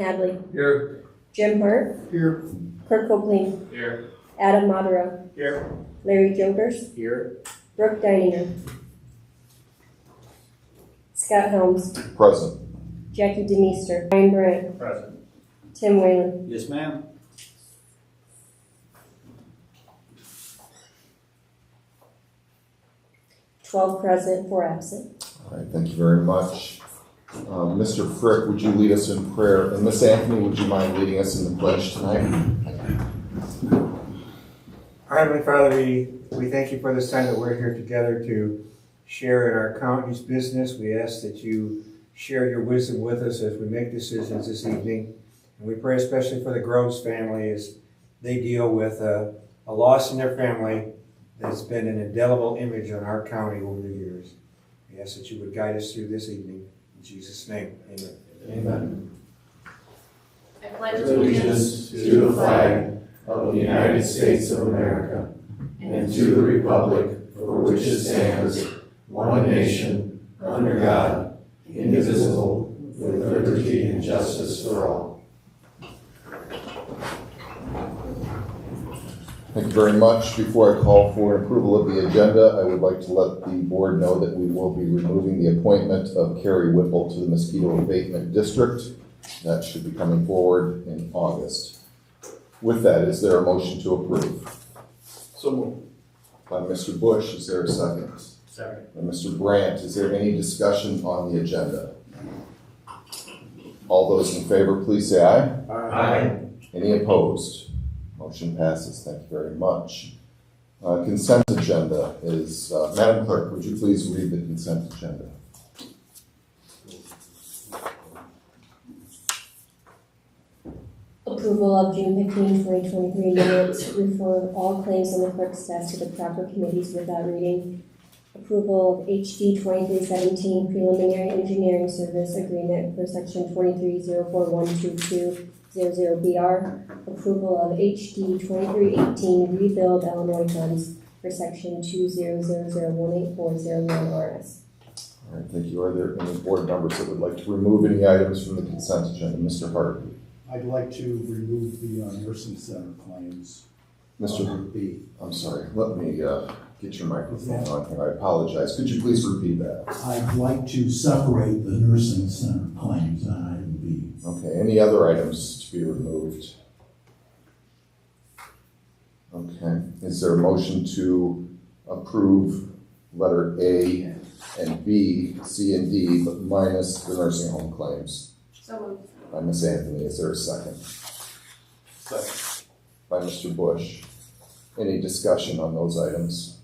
Hadley. Here. Jim Hart. Here. Kurt Copeland. Here. Adam Modero. Here. Larry Jokers. Here. Brooke Deininger. Scott Helms. Present. Jackie DeMeester. Brian Brandt. Present. Tim Whalen. Yes, ma'am. Present, 4 absent. All right, thank you very much. Mr. Frick, would you lead us in prayer? And Miss Anthony, would you mind leading us in the pledge tonight? Our Heavenly Father, we thank you for this time that we're here together to share in our county's business. We ask that you share your wisdom with us as we make decisions this evening. And we pray especially for the Groves family as they deal with a loss in their family that's been an indelible image on our county over the years. We ask that you would guide us through this evening. In Jesus' name, amen. Amen. I pledge allegiance to the flag of the United States of America and to the republic for which it stands, one nation, under God, indivisible, with liberty and justice for all. Thank you very much. Before I call for approval of the agenda, I would like to let the board know that we will be removing the appointment of Carrie Whipple to the Mosquito Abatement District. That should be coming forward in August. With that, is there a motion to approve? So moved. By Mr. Bush, is there a second? Second. By Mr. Brandt, is there any discussion on the agenda? All those in favor, please say aye. Aye. Any opposed? Motion passes. Thank you very much. Consent agenda is, Madam Clerk, would you please read the consent agenda? Approval of June 15, 2023 minutes. Refer all claims on the clerk's desk to the proper committees without reading. Approval of HD 2317 preliminary engineering service agreement for section 2304122000BR. Approval of HD 2318 rebuild Illinois funds for section 200018401RS. All right, thank you. Are there any board members that would like to remove any items from the consent agenda? Mr. Hart. I'd like to remove the nursing center claims. Mr. B. I'm sorry. Let me get your microphone on here. I apologize. Could you please repeat that? I'd like to separate the nursing center claims on item B. Okay. Any other items to be removed? Okay. Is there a motion to approve letter A and B, C and D, but minus the nursing home claims? So moved. By Ms. Anthony, is there a second? Second. By Mr. Bush. Any discussion on those items?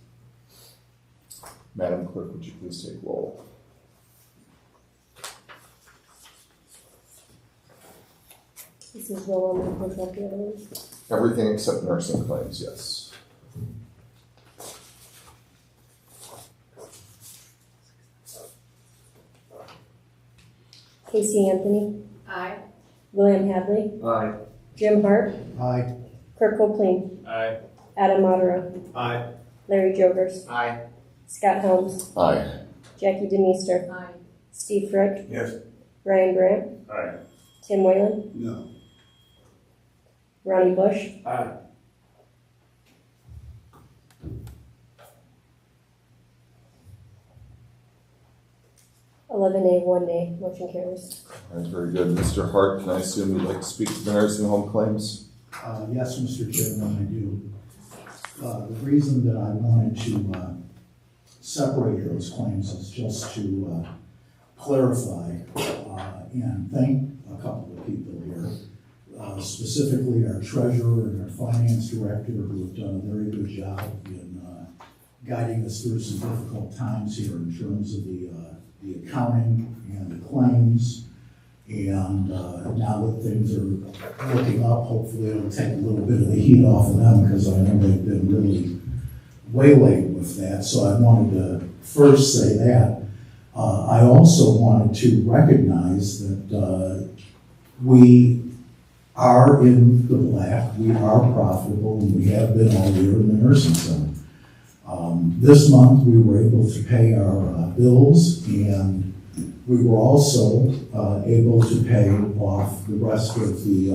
Madam Clerk, would you please take roll? This is roll on the the other ones. Everything except nursing claims, yes. Casey Anthony. Aye. William Hadley. Aye. Jim Hart. Aye. Kurt Copeland. Aye. Adam Modero. Aye. Larry Jokers. Aye. Scott Helms. Aye. Jackie DeMeester. Aye. Steve Frick. Yes. Brian Brandt. Aye. Tim Whalen. No. Ronnie Bush. Aye. A 1 nay. Motion carries. All right, very good. Mr. Hart, can I assume you'd like to speak to the nursing home claims? Yes, Mr. Chairman, I do. The reason that I wanted to separate those claims is just to clarify and thank a couple of people here, specifically our treasurer and our finance director, who have done a very good job in guiding us through some difficult times here in terms of the accounting and the claims. And now that things are looking up, hopefully it'll take a little bit of the heat off of them, because I know they've been really waylaid with that. So I wanted to first say that. I also wanted to recognize that we are in the black, we are profitable, and we have been all year in the nursing center. This month we were able to pay our bills, and We were also able to pay off the rest of the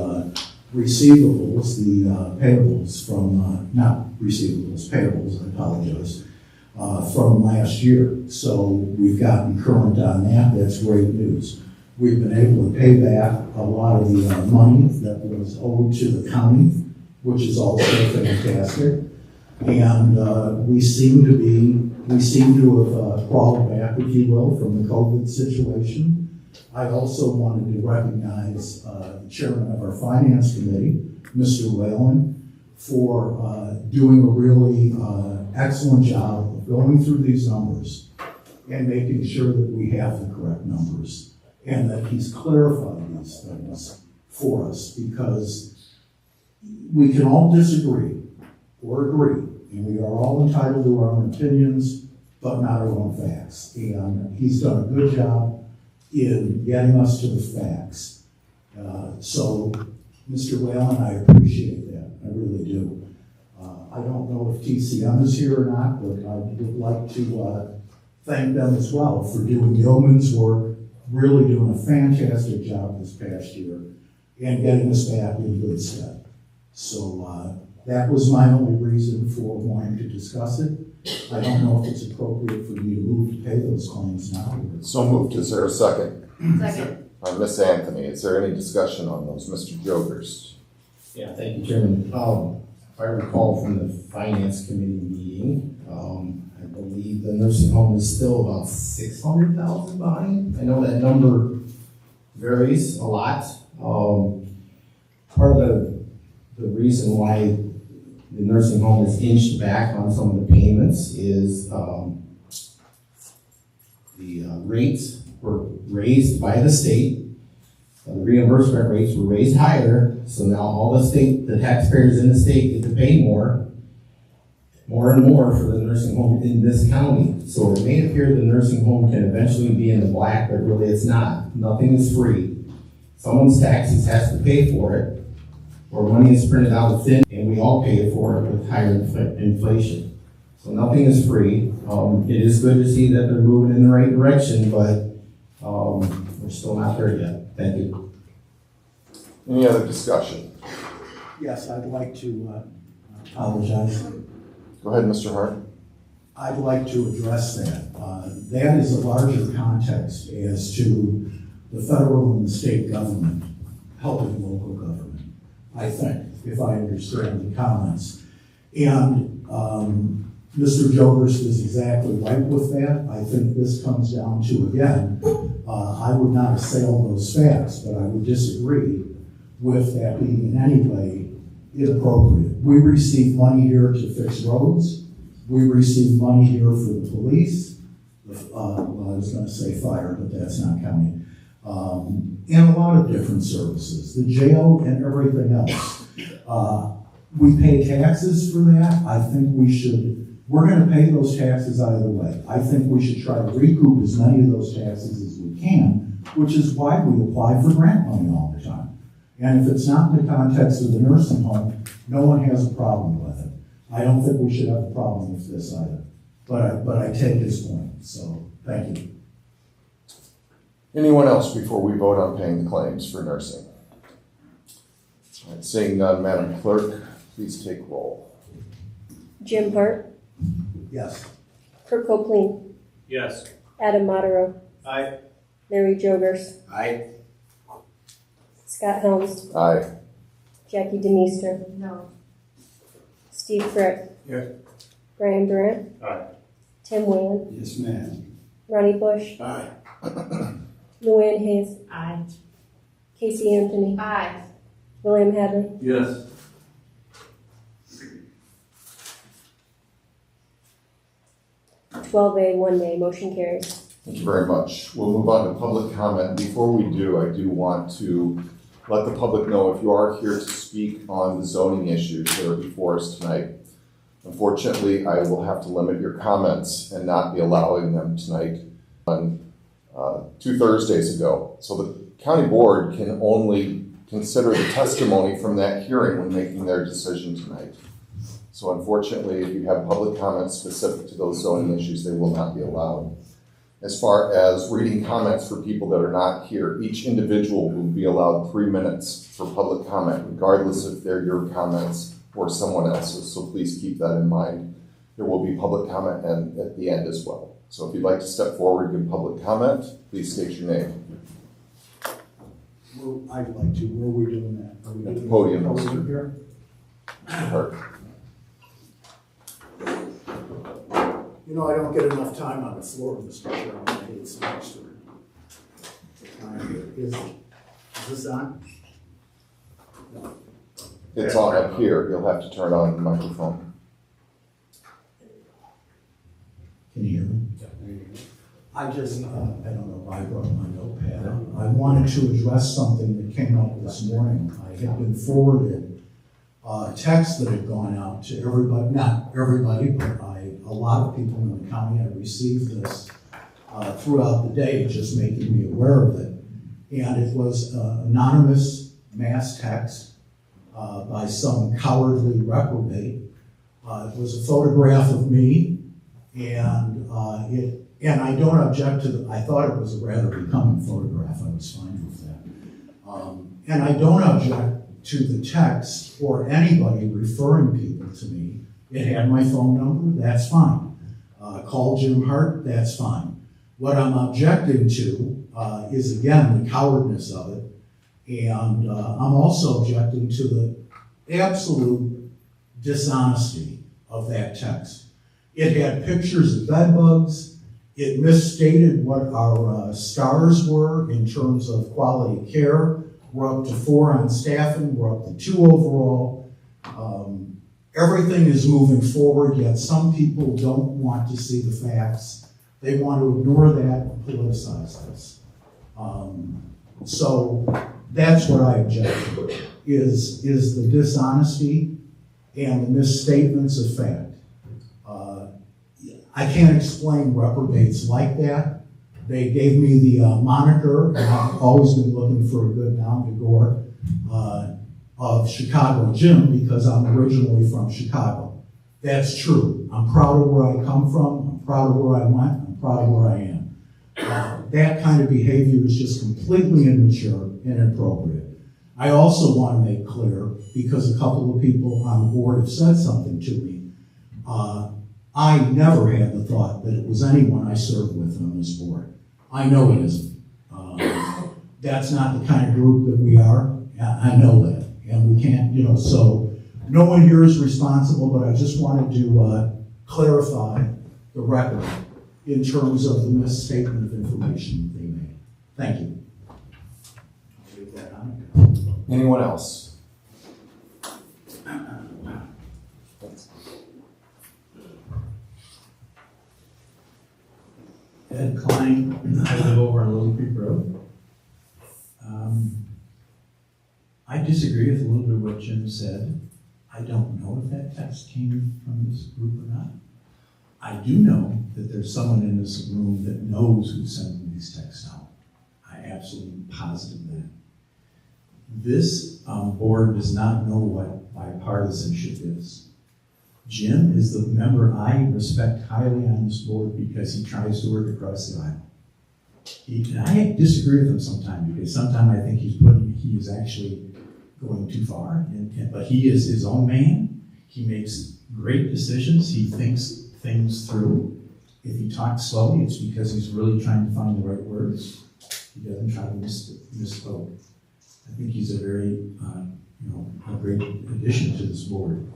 receivables, the payables from, not receivables, payables, I apologize, from last year. So we've gotten current on that. That's great news. We've been able to pay back a lot of the money that was owed to the county, which is also fantastic. And we seem to have crawled back, if you will, from the COVID situation. I also wanted to recognize the chairman of our finance committee, Mr. Whalen, for doing a really excellent job of going through these numbers and making sure that we have the correct numbers and that he's clarified these things for us, because we can all disagree or agree, and we are all entitled to our own opinions, but not our own facts. And he's done a good job in getting us to the facts. So, Mr. Whalen, I appreciate that. I really do. I don't know if TCM is here or not, but I would like to thank them as well for doing yeoman's work, really doing a fantastic job this past year, and getting us back in good stead. So that was my only reason for wanting to discuss it. I don't know if it's appropriate for me to move to pay those claims now. So moved. Is there a second? Second. Ms. Anthony, is there any discussion on those? Mr. Jokers? Yeah, thank you, Chairman. If I recall from the Finance Committee meeting, I believe the nursing home is still about $600,000 behind. I know that number varies a lot. Part of the reason why the nursing home is inched back on some of the payments is the rates were raised by the state. The reimbursement rates were raised higher, so now all the taxpayers in the state get to pay more and more for the nursing home in this county. So it may appear the nursing home can eventually be in the black, but really it's not. Nothing is free. Someone's taxes has to pay for it, or money is printed out within, and we all pay for it with higher inflation. So nothing is free. It is good to see that they're moving in the right direction, but we're still not there yet. Thank you. Any other discussion? Yes, I'd like to apologize. Go ahead, Mr. Hart. I'd like to address that. That is a larger context as to the federal and the state government helping local government, I think, if I understand the comments. And Mr. Jokers is exactly right with that. I think this comes down to, again, I would not assail those facts, but I would disagree with that being in any way inappropriate. We receive money here to fix roads. We receive money here for the police. Well, I was going to say fire, but that's not counting. And a lot of different services, the jail and everything else. We pay taxes for that. I think we're going to pay those taxes either way. I think we should try to recoup as many of those taxes as we can, which is why we apply for grant money all the time. And if it's not in the context of the nursing home, no one has a problem with it. I don't think we should have a problem with this either. But I take his point, so thank you. Anyone else before we vote on paying the claims for nursing? All right, seeing none, Madam Clerk, please take roll. Jim Hart, Yes. Kirk Copeland, Yes. Adam Modero, Aye. Larry Jogers, Aye. Scott Helms, Aye. Jackie DeMeester, No. Steve Frick. Yes. Brian Durant. Aye. Tim Whalen, Yes, ma'am. Ronnie Bush, Aye. Luann Hayes, Aye. Casey Anthony, Aye. William Hadley. Yes. Twelve A, 1 nay, motion carries. Thank you very much. We'll move on to public comment. Before we do, I do want to let the public know if you are here to speak on the zoning issues that are before us tonight. Unfortunately, I will have to limit your comments and not be allowing them tonight on 2 Thursdays ago. So the county board can only consider the testimony from that hearing when making their decision tonight. So unfortunately, if you have public comments specific to those zoning issues, they will not be allowed. As far as reading comments for people that are not here, each individual will be allowed 3 minutes for public comment, regardless if they're your comments or someone else's. So please keep that in mind. There will be public comment and at the end as well. So if you'd like to step forward and give public comment, please state your name. I'd like to. Where are we doing that? Are we At the doing podium. Podium here? Hart. You know, I don't get enough time on the floor, Mr. Chairman. I hate some extra time. Is this on? No. It's on up here. You'll have to turn on the microphone. Can you hear me? I just, I don't know if I brought my notepad. I wanted to address something that came up this morning. I had been forwarded a text that had gone out to everybody, not everybody, but a lot of people in the county. I received this throughout the day, just making me aware of it. And it was an anonymous mass text by some cowardly reprobate. It was a photograph of me, and and I don't object to I thought it was a rather becoming photograph. I was fine with that. And I don't object to the text or anybody referring people to me. It had my phone number, that's fine. Call Jim Hart, that's fine. What I'm objecting to is, again, the cowardness of it. And I'm also objecting to the absolute dishonesty of that text. It had pictures of bed bugs. It misstated what our stars were in terms of quality care. We're up to 4 on staffing. We're up to 2 overall. Everything is moving forward, yet some people don't want to see the facts. They want to ignore that and politicize this. So that's what I object to, is the dishonesty and the misstatements of fact. I can't explain reprobates like that. They gave me the moniker, and I've always been looking for a good nom de gore, of Chicago Jim, because I'm originally from Chicago. That's true. I'm proud of where I come from. I'm proud of where I went. I'm proud of where I am. That kind of behavior is just completely immature and inappropriate. I also want to make clear, because a couple of people on the board have said something to me, I never had the thought that it was anyone I served with on this board. I know it isn't. That's not the kind of group that we are. I know that. And we can't, so no one here is responsible, but I just wanted to clarify the record in terms of the misstatement of information that they made. Thank you. I'll leave that on. Anyone else? Ed Klein, I live over on Little Creek Road. I disagree with a little bit of what Jim said. I don't know if that text came from this group or not. I do know that there's someone in this room that knows who's sending these texts out. I absolutely positive that. This board does not know what bipartisanship is. Jim is the member I respect highly on this board because he tries to work across the aisle. And I disagree with him sometimes, because sometimes I think he is actually going too far, but he is his own man. He makes great decisions. He thinks things through. If he talks slowly, it's because he's really trying to find the right words. He doesn't try to misspoke. I think he's a very, a great addition to this board.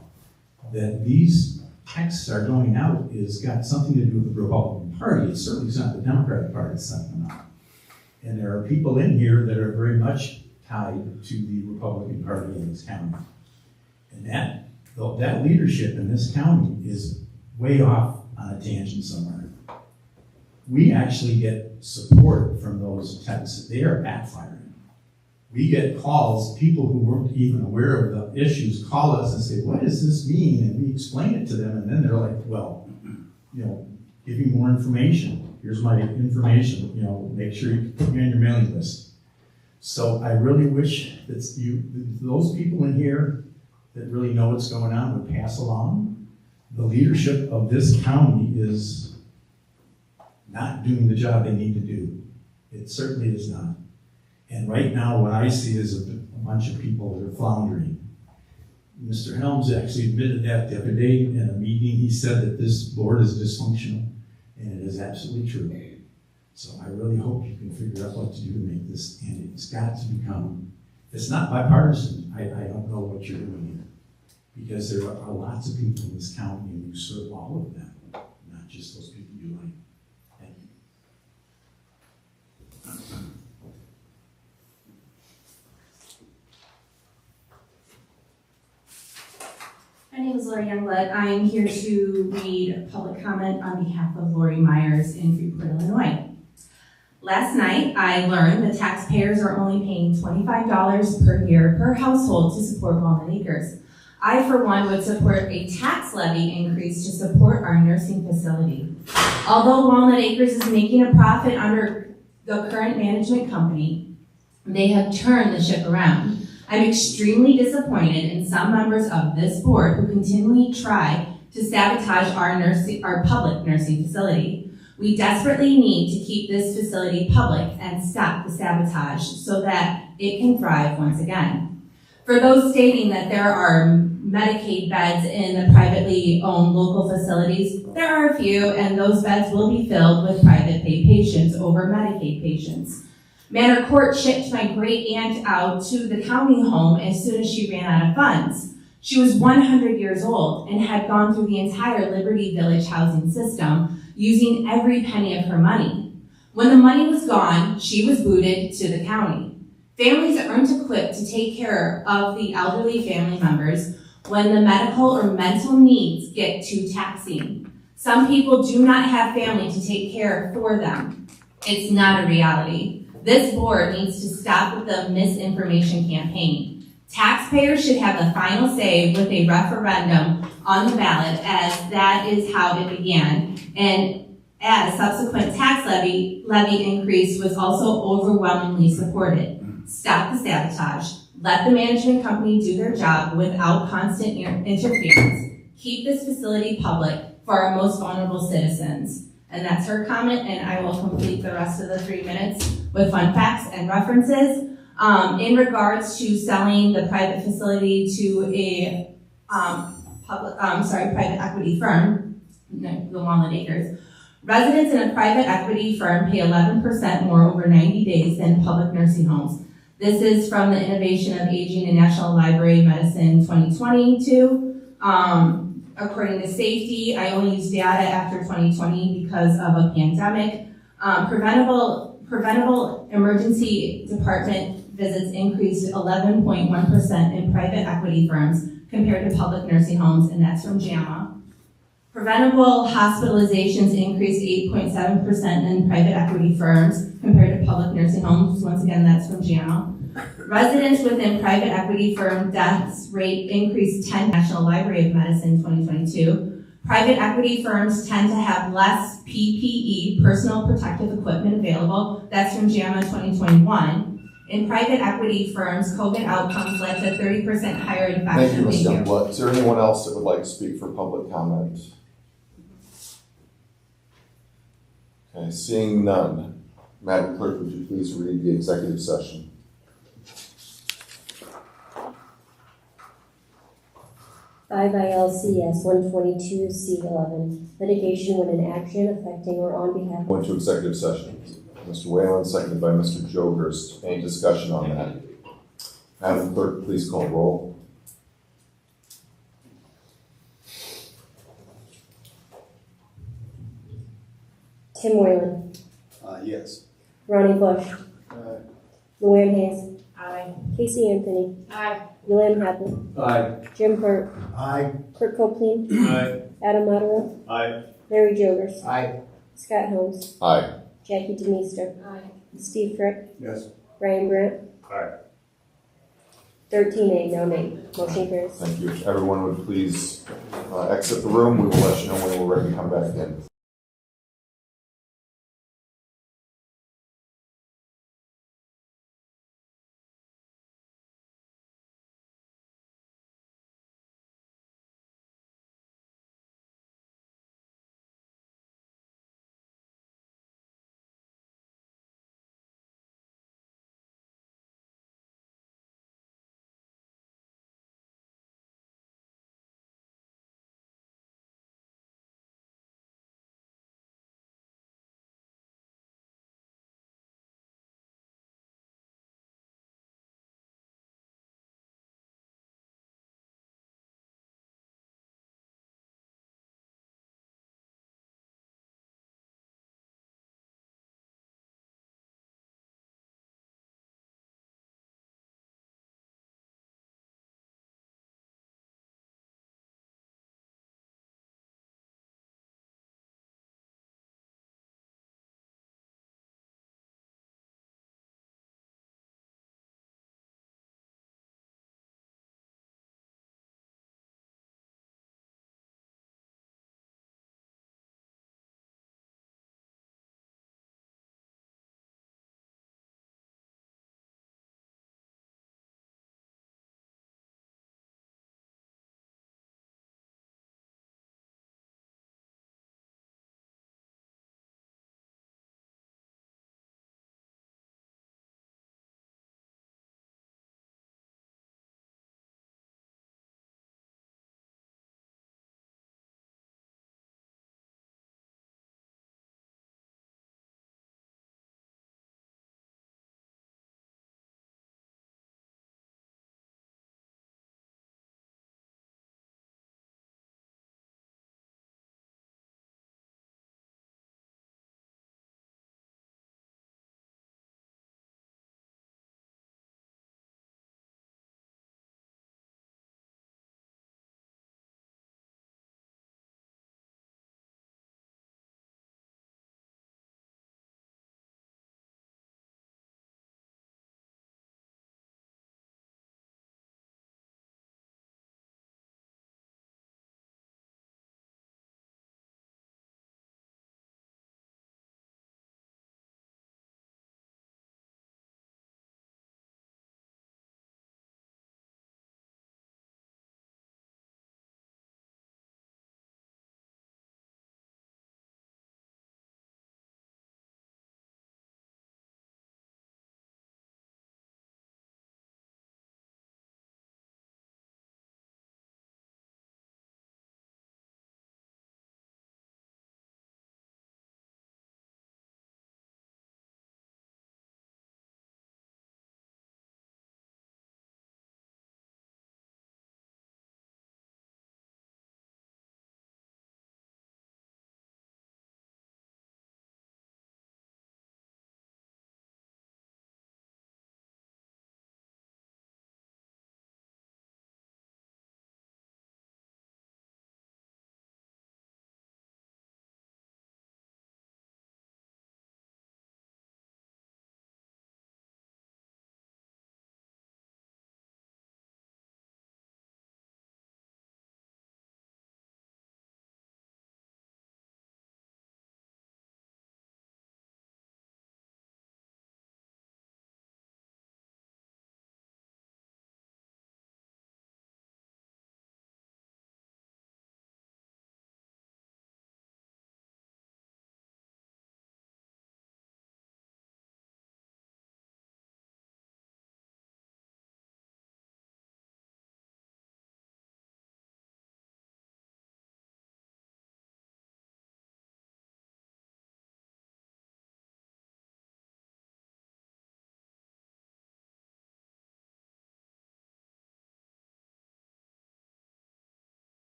That these texts are going out is got something to do with the Republican Party. It certainly is not the Democratic Party that's sending them out. And there are people in here that are very much tied to the Republican Party in this county. And that leadership in this county is way off on a tangent somewhere. We actually get support from those texts. They are backfiring. We get calls, people who weren't even aware of the issues call us and say, what does this mean? And we explain it to them, and then they're like, well, give me more information. Here's my information, make sure you put me on your mailing list. So I really wish that those people in here that really know what's going on would pass along. The leadership of this county is not doing the job they need to do. It certainly is not. And right now, what I see is a bunch of people that are floundering. Mr. Helms actually admitted that the other day in a meeting. He said that this board is dysfunctional, and it is absolutely true. So I really hope you can figure out what to do to make this, and it's got to become, if it's not bipartisan, I don't know what you're doing here. Because there are lots of people in this county, and you serve all of them, not just those people you like. Thank you. My name is Lori Youngblood. I am here to read public comment on behalf of Lori Myers in Freeport, Illinois. Last night, I learned that taxpayers are only paying $25 per year per household to support Walnut Acres. I, for one, would support a tax levy increase to support our nursing facility. Although Walnut Acres is making a profit under the current management company, they have turned the ship around. I'm extremely disappointed in some members of this board who continually try to sabotage our public nursing facility. We desperately need to keep this facility public and stop the sabotage so that it can thrive once again. For those stating that there are Medicaid beds in the privately owned local facilities, there are a few, and those beds will be filled with private pay patients over Medicaid patients. Manor Court shipped my great aunt out to the county home as soon as she ran out of funds. She was 100 years old and had gone through the entire Liberty Village housing system, using every penny of her money. When the money was gone, she was booted to the county. Families aren't equipped to take care of the elderly family members when the medical or mental needs get too taxing. Some people do not have family to take care for them. It's not a reality. This board needs to stop with the misinformation campaign. Taxpayers should have the final say with a referendum on the ballot, as that is how it began, and as subsequent tax levy increase was also overwhelmingly supported. Stop the sabotage. Let the management company do their job without constant interference. Keep this facility public for our most vulnerable citizens. And that's her comment, and I will complete the rest of the 3 minutes with fun facts and references. In regards to selling the private facility to a private equity firm, the Walnut Acres, residents in a private equity firm pay 11% more over 90 days than public nursing homes. This is from the Innovation of Aging and National Library Medicine 2022. According to safety, I only use data after 2020 because of a pandemic. Preventable emergency department visits increased 11.1% in private equity firms compared to public nursing homes, and that's from JAMA. Preventable hospitalizations increased 8.7% in private equity firms compared to public nursing homes. Once again, that's from JAMA. Residents within private equity firm deaths rate increased 10, National Library of Medicine 2022. Private equity firms tend to have less PPE, personal protective equipment, available. That's from JAMA 2021. In private equity firms, COVID outcomes led to 30% higher infection rate. Thank you, Ms. Youngblood. Is there anyone else that would like to speak for public comment? Okay, seeing none. Madam Clerk, would you please read the executive session? Five ILCS 122 C11, litigation when an action affecting or on behalf Go into executive session. Mr. Whalen, seconded by Mr. Jogerst. Any discussion on that? Madam Clerk, please call roll. Tim Whalen, Yes. Ronnie Bush, Luann Hayes, Aye. Casey Anthony, Aye. William Hadley, Aye. Jim Hurt, Aye. Kurt Copeland, Aye. Adam Mattera, Aye. Larry Jogers, Aye. Scott Holmes, Aye. Jackie DeMeester, Aye. Steve Frick, Yes. Brian Grant. Aye. 13A, no nay. Motion carries. Thank you. If everyone would please exit the room, we will let you know when we're ready to come back in.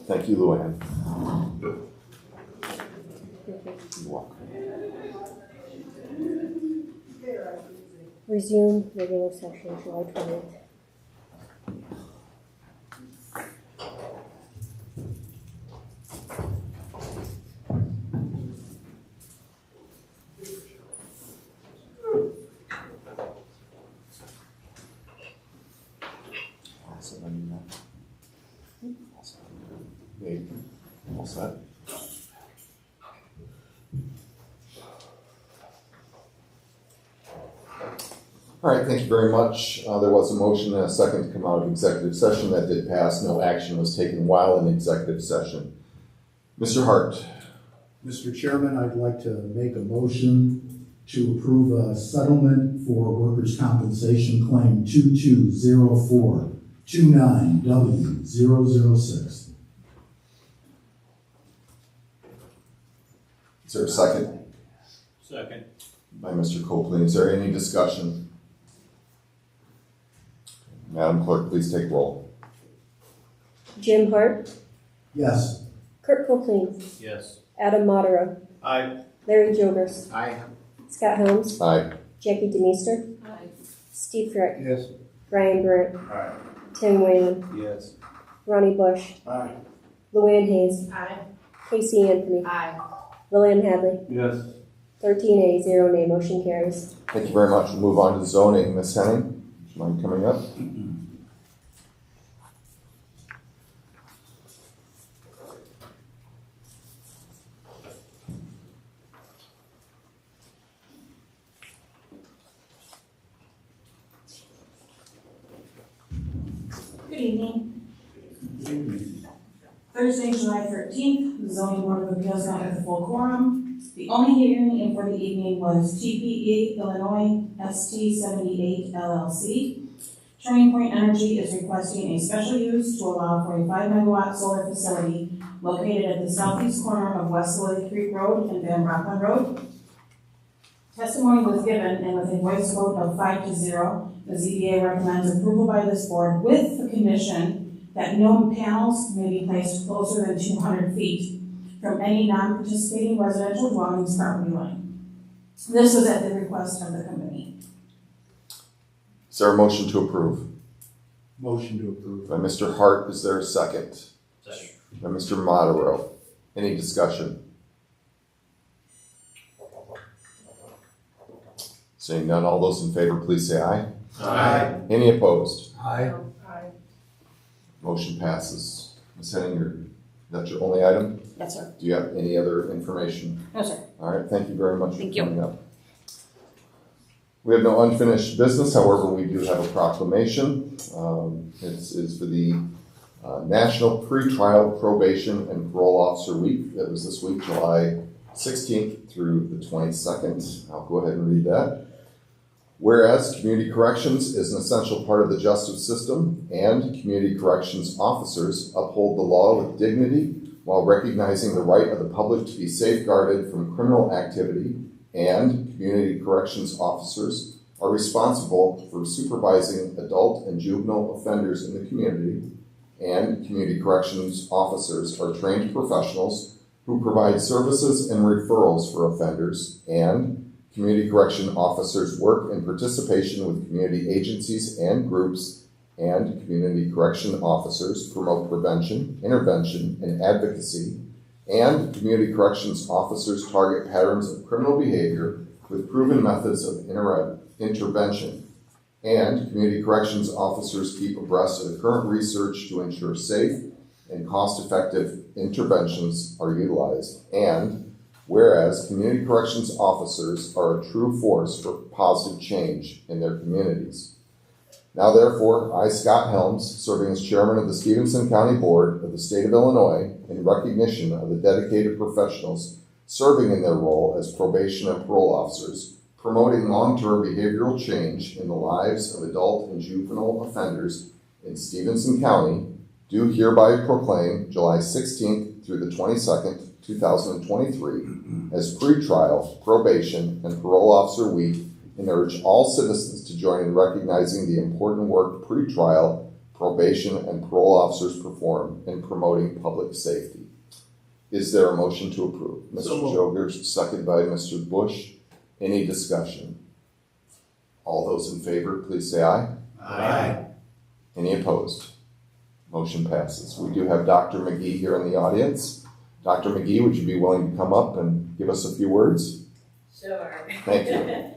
Thank you, Luann. You're welcome. Resume regular session July 20th. All set? All right, thank you very much. There was a motion and a second to come out of executive session. That did pass. No action was taken while in executive session. Mr. Hart. Mr. Chairman, I'd like to make a motion to approve a settlement for workers' compensation claim 220429W006. Is there a second? Second. By Mr. Copeland. Is there any discussion? Madam Clerk, please take roll. Jim Hart, Yes. Kurt Copeland, Yes. Adam Modero, Aye. Larry Jogers, Aye. Scott Helms, Aye. Jackie DeMeester, Aye. Steve Frick, Yes. Brian Brandt, Aye. Tim Whalen, Yes. Ronnie Bush, Aye. Luann Hayes, Aye. Casey Anthony, Aye. Lillian Hadley, Yes. 13 A, 0 nay, motion carries. Thank you very much. We'll move on to zoning. Ms. Henning, would you mind coming up? Good evening. Thursday, July 13th, the zoning board of appeals met with a full quorum. The only hearing in for the evening was TPE Illinois ST 78 LLC. Turning Point Energy is requesting a special use to allow for a 5 megawatt solar facility located at the southeast corner of West Lily Creek Road and Van Rockland Road. Testimony was given, and with a voice vote of 5-0, the ZBA recommends approval by this board with the condition that no panels may be placed closer than 200 feet from any non-participating residential dwellings property line. This was at the request of the company. Is there a motion to approve? Motion to approve. By Mr. Hart, is there a second? Second. By Mr. Modero. Any discussion? Seeing none, all those in favor, please say aye. Aye. Any opposed? Aye. Aye. Motion passes. Ms. Henning, that's your only item? Yes, sir. Do you have any other information? No, sir. All right, thank you very much for Thank you. coming up. We have no unfinished business, however, we do have a proclamation. This is for the National Pretrial Probation and Parole Officer Week. That was this week, July 16th through the 22nd. I'll go ahead and read that. Whereas community corrections is an essential part of the justice system, and community corrections officers uphold the law with dignity while recognizing the right of the public to be safeguarded from criminal activity, and community corrections officers are responsible for supervising adult and juvenile offenders in the community, and community corrections officers are trained professionals who provide services and referrals for offenders, and community correction officers work in participation with community agencies and groups, and community correction officers promote prevention, intervention, and advocacy, and community corrections officers target patterns of criminal behavior with proven methods of intervention, and community corrections officers keep abreast of the current research to ensure safe and cost-effective interventions are utilized, and whereas community corrections officers are a true force for positive change in their communities. Now therefore, I, Scott Helms, serving as chairman of the Stephenson County Board of the State of Illinois, in recognition of the dedicated professionals serving in their role as probation and parole officers, promoting long-term behavioral change in the lives of adult and juvenile offenders in Stephenson County, do hereby proclaim July 16th through the 22nd, 2023 as Pretrial, Probation, and Parole Officer Week, and urge all citizens to join in recognizing the important work pretrial probation and parole officers perform in promoting public safety. Is there a motion to approve? So Mr. moved. Jogers, second by Mr. Bush. Any discussion? All those in favor, please say aye. Aye. Any opposed? Motion passes. We do have Dr. McGee here in the audience. Dr. McGee, would you be willing to come up and give us a few words? Sure. Thank you.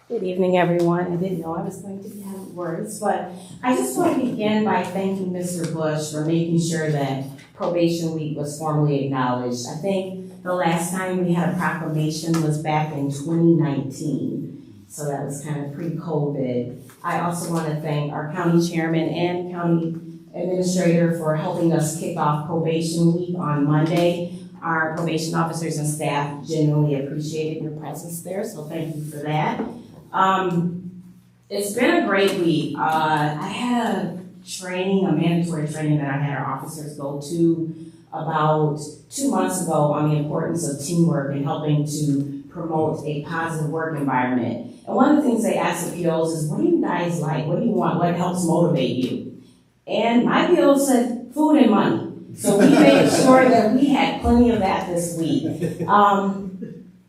Good evening, everyone. I didn't know I was going to be having words, but I just want to begin by thanking Mr. Bush for making sure that Probation Week was formally acknowledged. I think the last time we had a proclamation was back in 2019, so that was kind of pre-COVID. I also want to thank our county chairman and county administrator for helping us kick off Probation Week on Monday. Our probation officers and staff genuinely appreciated your presence there, so thank you for that. It's been a great week. I had a mandatory training that I had our officers go to about 2 months ago on the importance of teamwork and helping to promote a positive work environment. And one of the things they asked the POs is, what do you guys like? What do you want? What helps motivate you? And my PO said, food and money. So we made sure that we had plenty of that this week.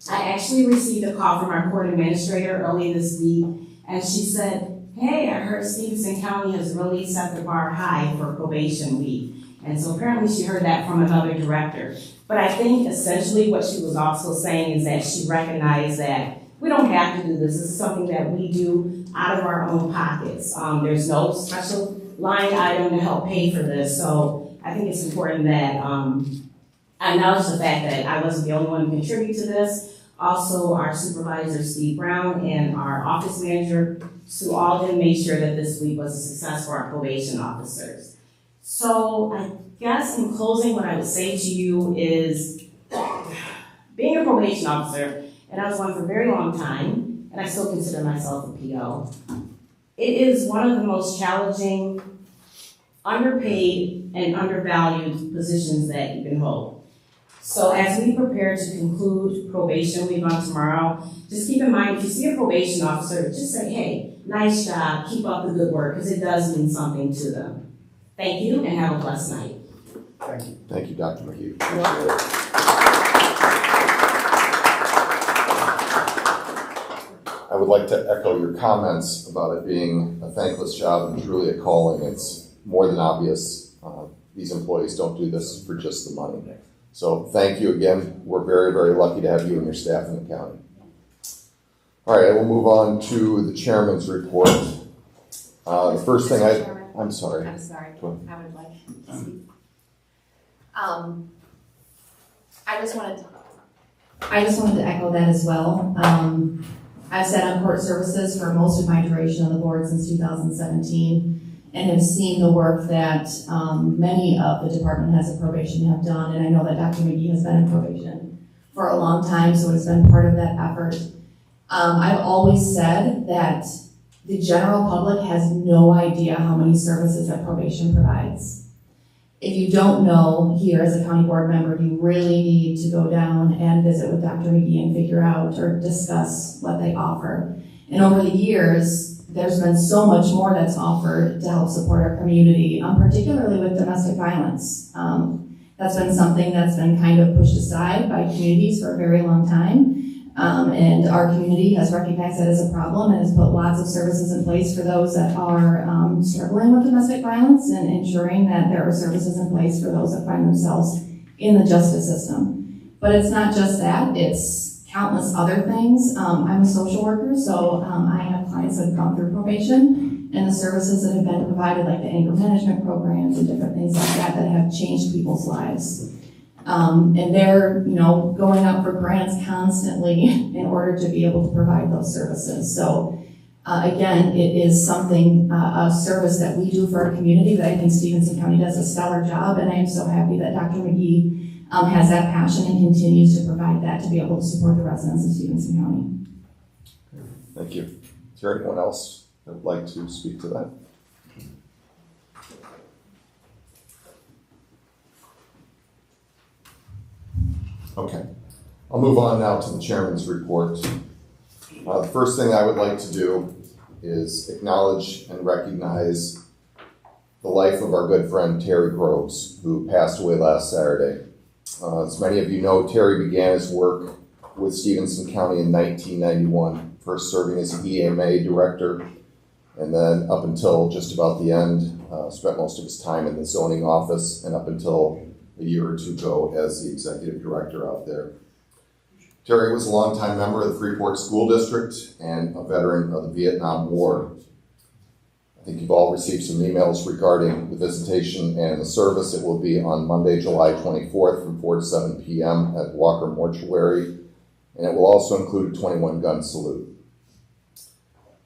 I actually received a call from our court administrator early this week, and she said, hey, I heard Stephenson County has really set the bar high for Probation Week. And so apparently she heard that from another director. But I think essentially what she was also saying is that she recognized that we don't have to do this. This is something that we do out of our own pockets. There's no special line item to help pay for this. So I think it's important that I acknowledge the fact that I wasn't the only one who contributed to this. Also, our supervisor, Steve Brown, and our office manager, Sue Alden, made sure that this week was a success for our probation officers. So I guess in closing, what I would say to you is being a probation officer, and I was one for a very long time, and I still consider myself a PO, it is one of the most challenging, underpaid, and undervalued positions that you can hold. So as we prepare to conclude Probation Week on tomorrow, just keep in mind, if you see a probation officer, just say, hey, nice job, keep up the good work, because it does mean something to them. Thank you, and have a blessed night. Thank you. Thank you, Dr. McGee. Appreciate it. I would like to echo your comments about it being a thankless job and truly a calling. It's more than obvious. These employees don't do this for just the money. So thank you again. We're very, very lucky to have you and your staff in the county. All right, I will move on to the chairman's report. The first thing I'm sorry. I'm sorry. Go ahead. I would like to speak. I just wanted to echo that as well. I've sat on court services for most of my duration on the board since 2017. And have seen the work that many of the department heads of probation have done. And I know that Dr. McGee has been in probation for a long time, so it's been part of that effort. I've always said that the general public has no idea how many services that probation provides. If you don't know, here as a county board member, you really need to go down and visit with Dr. McGee and figure out or discuss what they offer. And over the years, there's been so much more that's offered to help support our community, particularly with domestic violence. That's been something that's been kind of pushed aside by communities for a very long time. And our community has recognized that as a problem and has put lots of services in place for those that are struggling with domestic violence and ensuring that there are services in place for those that find themselves in the justice system. But it's not just that, it's countless other things. I'm a social worker, so I have clients that have gone through probation and the services that have been provided, like the anger management programs and different things like that, that have changed people's lives. And they're, going up for grants constantly in order to be able to provide those services. So again, it is something, a service that we do for our community that I think Stephenson County does a stellar job, and I am so happy that Dr. McGee has that passion and continues to provide that to be able to support the residents of Stephenson County. Thank you. Is there anyone else that would like to speak to that? Okay. I'll move on now to the chairman's report. The first thing I would like to do is acknowledge and recognize the life of our good friend Terry Groves, who passed away last Saturday. As many of you know, Terry began his work with Stephenson County in 1991, first serving as an EMA director, and then up until just about the end, spent most of his time in the zoning office, and up until a year or two ago as the executive director out there. Terry was a longtime member of the Freeport School District and a veteran of the Vietnam War. I think you've all received some emails regarding the visitation and the service. It will be on Monday, July 24th from 4 to 7 p.m. at Walker Mortuary, and it will also include a 21-gun salute.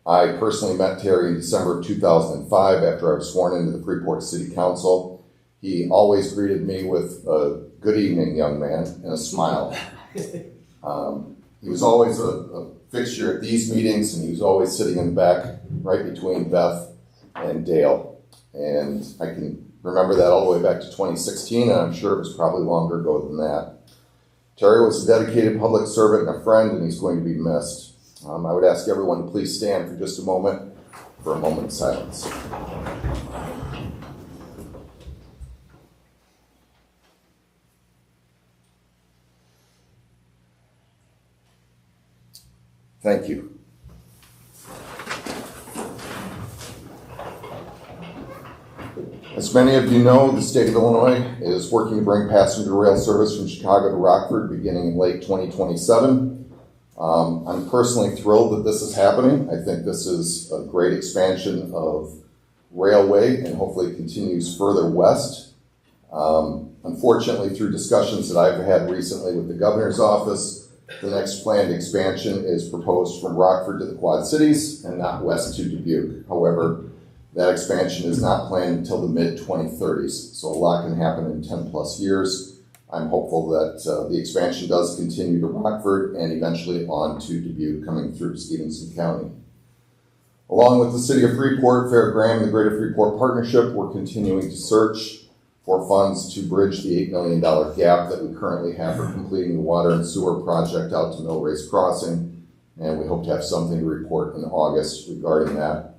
I personally met Terry in December of 2005 after I was sworn into the Freeport City Council. He always greeted me with a "good evening, young man," and a smile. He was always a fixture at these meetings, and he was always sitting in the back right between Beth and Dale. And I can remember that all the way back to 2016, and I'm sure it was probably longer ago than that. Terry was a dedicated public servant and a friend, and he's going to be missed. I would ask everyone to please stand for just a moment for a moment of silence. Thank you. As many of you know, the state of Illinois is working to bring passenger rail service from Chicago to Rockford beginning in late 2027. I'm personally thrilled that this is happening. I think this is a great expansion of railway and hopefully continues further west. Unfortunately, through discussions that I've had recently with the governor's office, the next planned expansion is proposed from Rockford to the Quad Cities and not west to Dubuque. However, that expansion is not planned until the mid-2030s, so a lot can happen in 10 plus years. I'm hopeful that the expansion does continue to Rockford and eventually on to Dubuque, coming through Stephenson County. Along with the City of Freeport, Fair Graham, and the Greater Freeport Partnership, we're continuing to search for funds to bridge the $8 million gap that we currently have for completing the water and sewer project out to Millrace Crossing, and we hope to have something to report in August regarding that.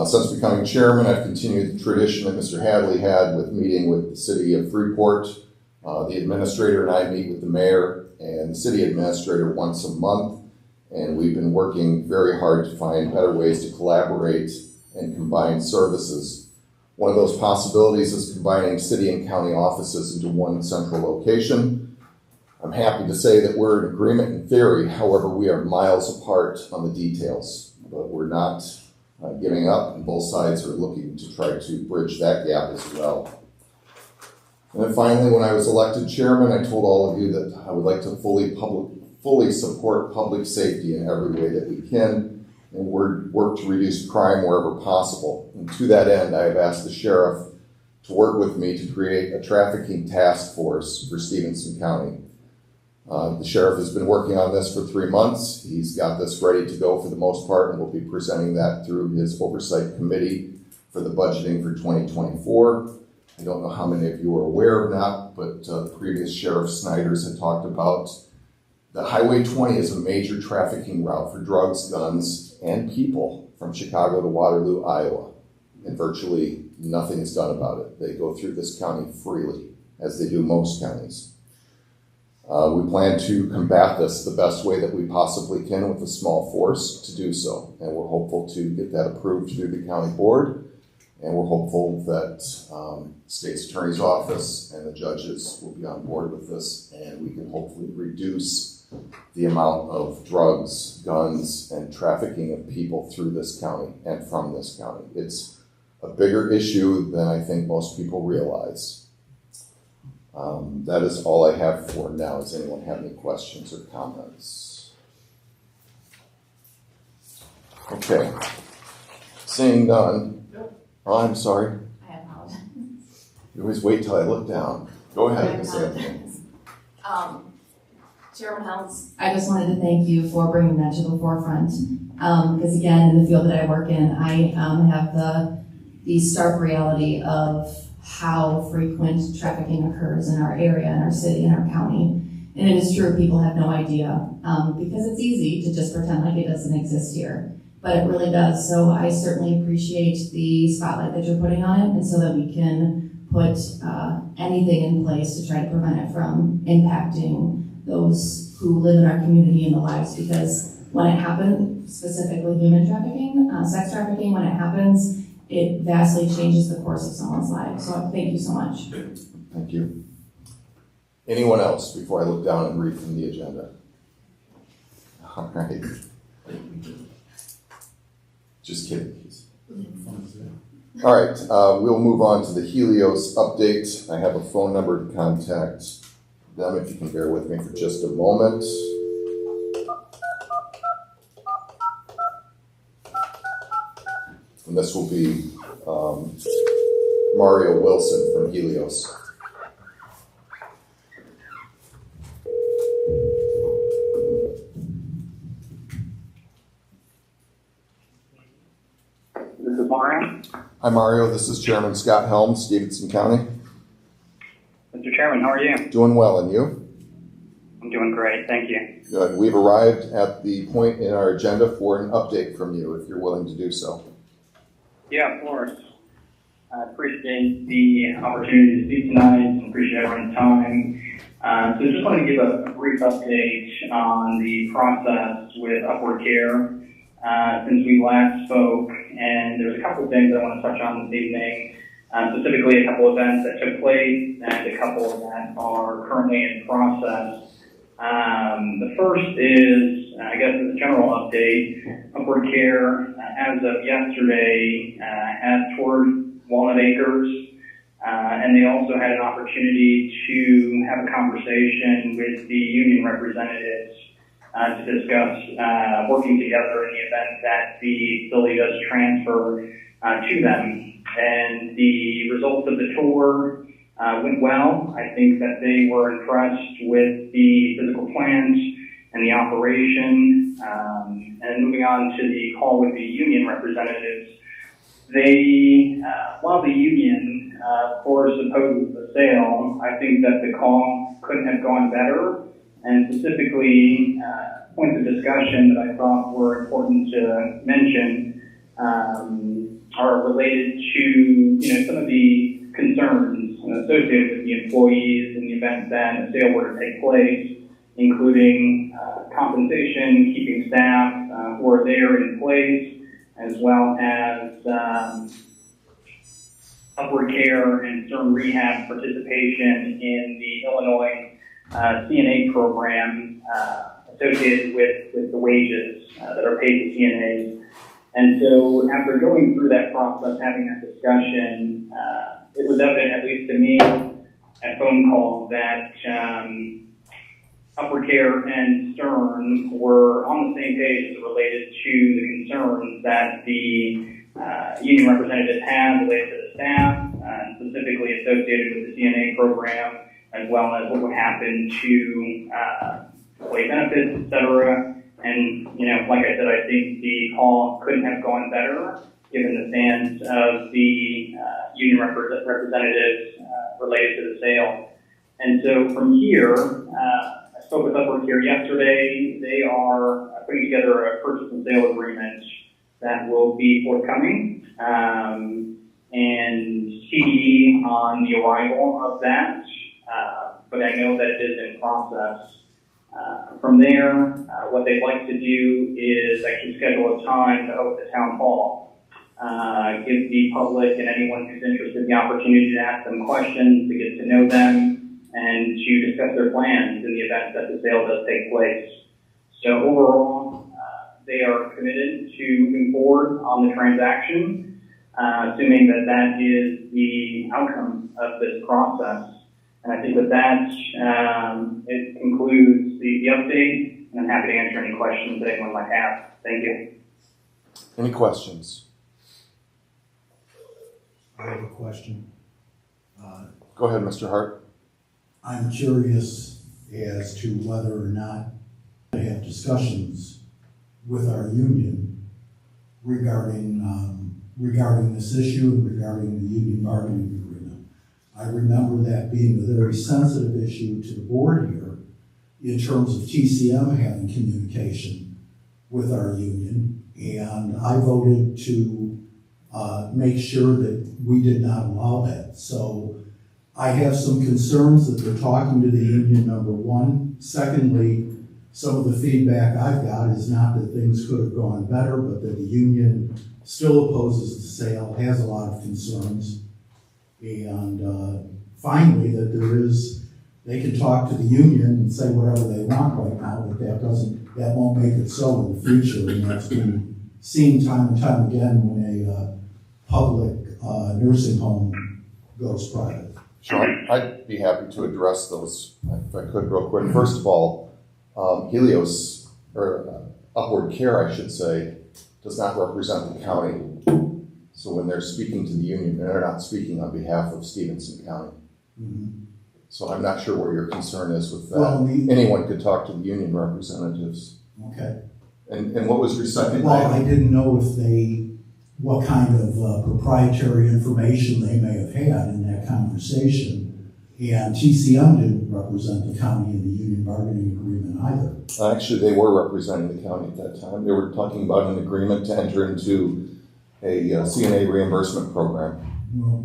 Since becoming chairman, I've continued the tradition that Mr. Hadley had with meeting with the City of Freeport. The administrator and I meet with the mayor and the city administrator once a month, and we've been working very hard to find better ways to collaborate and combine services. One of those possibilities is combining city and county offices into one central location. I'm happy to say that we're in agreement in theory. However, we are miles apart on the details, but we're not giving up, and both sides are looking to try to bridge that gap as well. And then finally, when I was elected chairman, I told all of you that I would like to fully support public safety in every way that we can, and work to reduce crime wherever possible. And to that end, I have asked the sheriff to work with me to create a trafficking task force for Stephenson County. The sheriff has been working on this for 3 months. He's got this ready to go for the most part, and will be presenting that through his oversight committee for the budgeting for 2024. I don't know how many of you are aware or not, but the previous Sheriff Snyders had talked about that Highway 20 is a major trafficking route for drugs, guns, and people from Chicago to Waterloo, Iowa, and virtually nothing is done about it. They go through this county freely, as they do most counties. We plan to combat this the best way that we possibly can with a small force to do so, and we're hopeful to get that approved through the county board, and we're hopeful that state's attorney's office and the judges will be on board with this, and we can hopefully reduce the amount of drugs, guns, and trafficking of people through this county and from this county. It's a bigger issue than I think most people realize. That is all I have for now. Does anyone have any questions or comments? Okay. Seeing none. Oh, I'm sorry. I apologize. You always wait till I look down. Go ahead, Ms. Anthony. Chairman Helms, I just wanted to thank you for bringing that to the forefront. Because again, in the field that I work in, I have the stark reality of how frequent trafficking occurs in our area, in our city, in our county. And it is true, people have no idea, because it's easy to just pretend like it doesn't exist here. But it really does. So I certainly appreciate the spotlight that you're putting on it, and so that we can put anything in place to try to prevent it from impacting those who live in our community and the lives. Because when it happens, specifically human trafficking, sex trafficking, when it happens, it vastly changes the course of someone's life. So thank you so much. Thank you. Anyone else before I look down and read from the agenda? All right. Just kidding. All right, we'll move on to the Helios update. I have a phone number to contact them, if you can bear with me for just a moment. And this will be Mario Wilson from Helios. This is Mario. Hi Mario, this is Chairman Scott Helms, Stephenson County. Mr. Chairman, how are you? Doing well, and you? I'm doing great, thank you. Good. We've arrived at the point in our agenda for an update from you, if you're willing to do so. Yeah, of course. I appreciate the opportunity to speak tonight and appreciate everyone's time. So just want to give a brief update on the process with Upward Care since we last spoke. And there's a couple of things I want to touch on this evening, specifically a couple of events that took place and a couple that are currently in process. The first is, I guess, a general update. Upward Care, as of yesterday, has toured Walnut Acres, and they also had an opportunity to have a conversation with the union representatives to discuss working together in the event that the facility does transfer to them. And the results of the tour went well. I think that they were impressed with the physical plant and the operation. And moving on to the call with the union representatives, they, while the union, of course, opposes the sale, I think that the call couldn't have gone better. And specifically, points of discussion that I thought were important to mention are related to, some of the concerns associated with the employees in the event that a sale were to take place, including compensation, keeping staff who are there in place, as well as Upward Care and Stern Rehab participation in the Illinois CNA program associated with the wages that are paid to CNAs. And so after going through that process, having that discussion, it was evident, at least to me, at phone call, that Upward Care and Stern were on the same page as it related to the concerns that the union representatives had related to the staff, specifically associated with the CNA program, as well as what would happen to employee benefits, et cetera. And, like I said, I think the call couldn't have gone better, given the stance of the union representatives related to the sale. And so from here, I spoke with Upward Care yesterday. They are putting together a purchase and sale agreement that will be forthcoming, and TBD on the arrival of that, but I know that it is in process. From there, what they'd like to do is actually schedule a time to host a town hall, give the public and anyone who's interested the opportunity to ask them questions, to get to know them, and to discuss their plans in the event that the sale does take place. So overall, they are committed to moving forward on the transaction, assuming that that is the outcome of this process. And I think that it concludes the update, and I'm happy to answer any questions that anyone might have. Thank you. Any questions? I have a question. Go ahead, Mr. Hart. I'm curious as to whether or not they have discussions with our union regarding this issue and regarding the union bargaining agreement. I remember that being a very sensitive issue to the board here in terms of TCM having communication with our union, and I voted to make sure that we did not allow that. So I have some concerns that they're talking to the union, number one. Secondly, some of the feedback I've got is not that things could have gone better, but that the union still opposes the sale, has a lot of concerns. And finally, that they can talk to the union and say whatever they want right now, but that won't make it so in the future. And that's been seen time and time again when a public nursing home goes private. Sure, I'd be happy to address those if I could real quick. First of all, Helios, or Upward Care, I should say, does not represent the county. So when they're speaking to the union, they're not speaking on behalf of Stephenson County. Mm-hmm. So I'm not sure where your concern is with that. Well, anyone could talk to the union representatives. Okay. And what was your second? Well, I didn't know what kind of proprietary information they may have had in that conversation. And TCM didn't represent the county in the union bargaining agreement either. Actually, they were representing the county at that time. They were talking about an agreement to enter into a CNA reimbursement program. Well,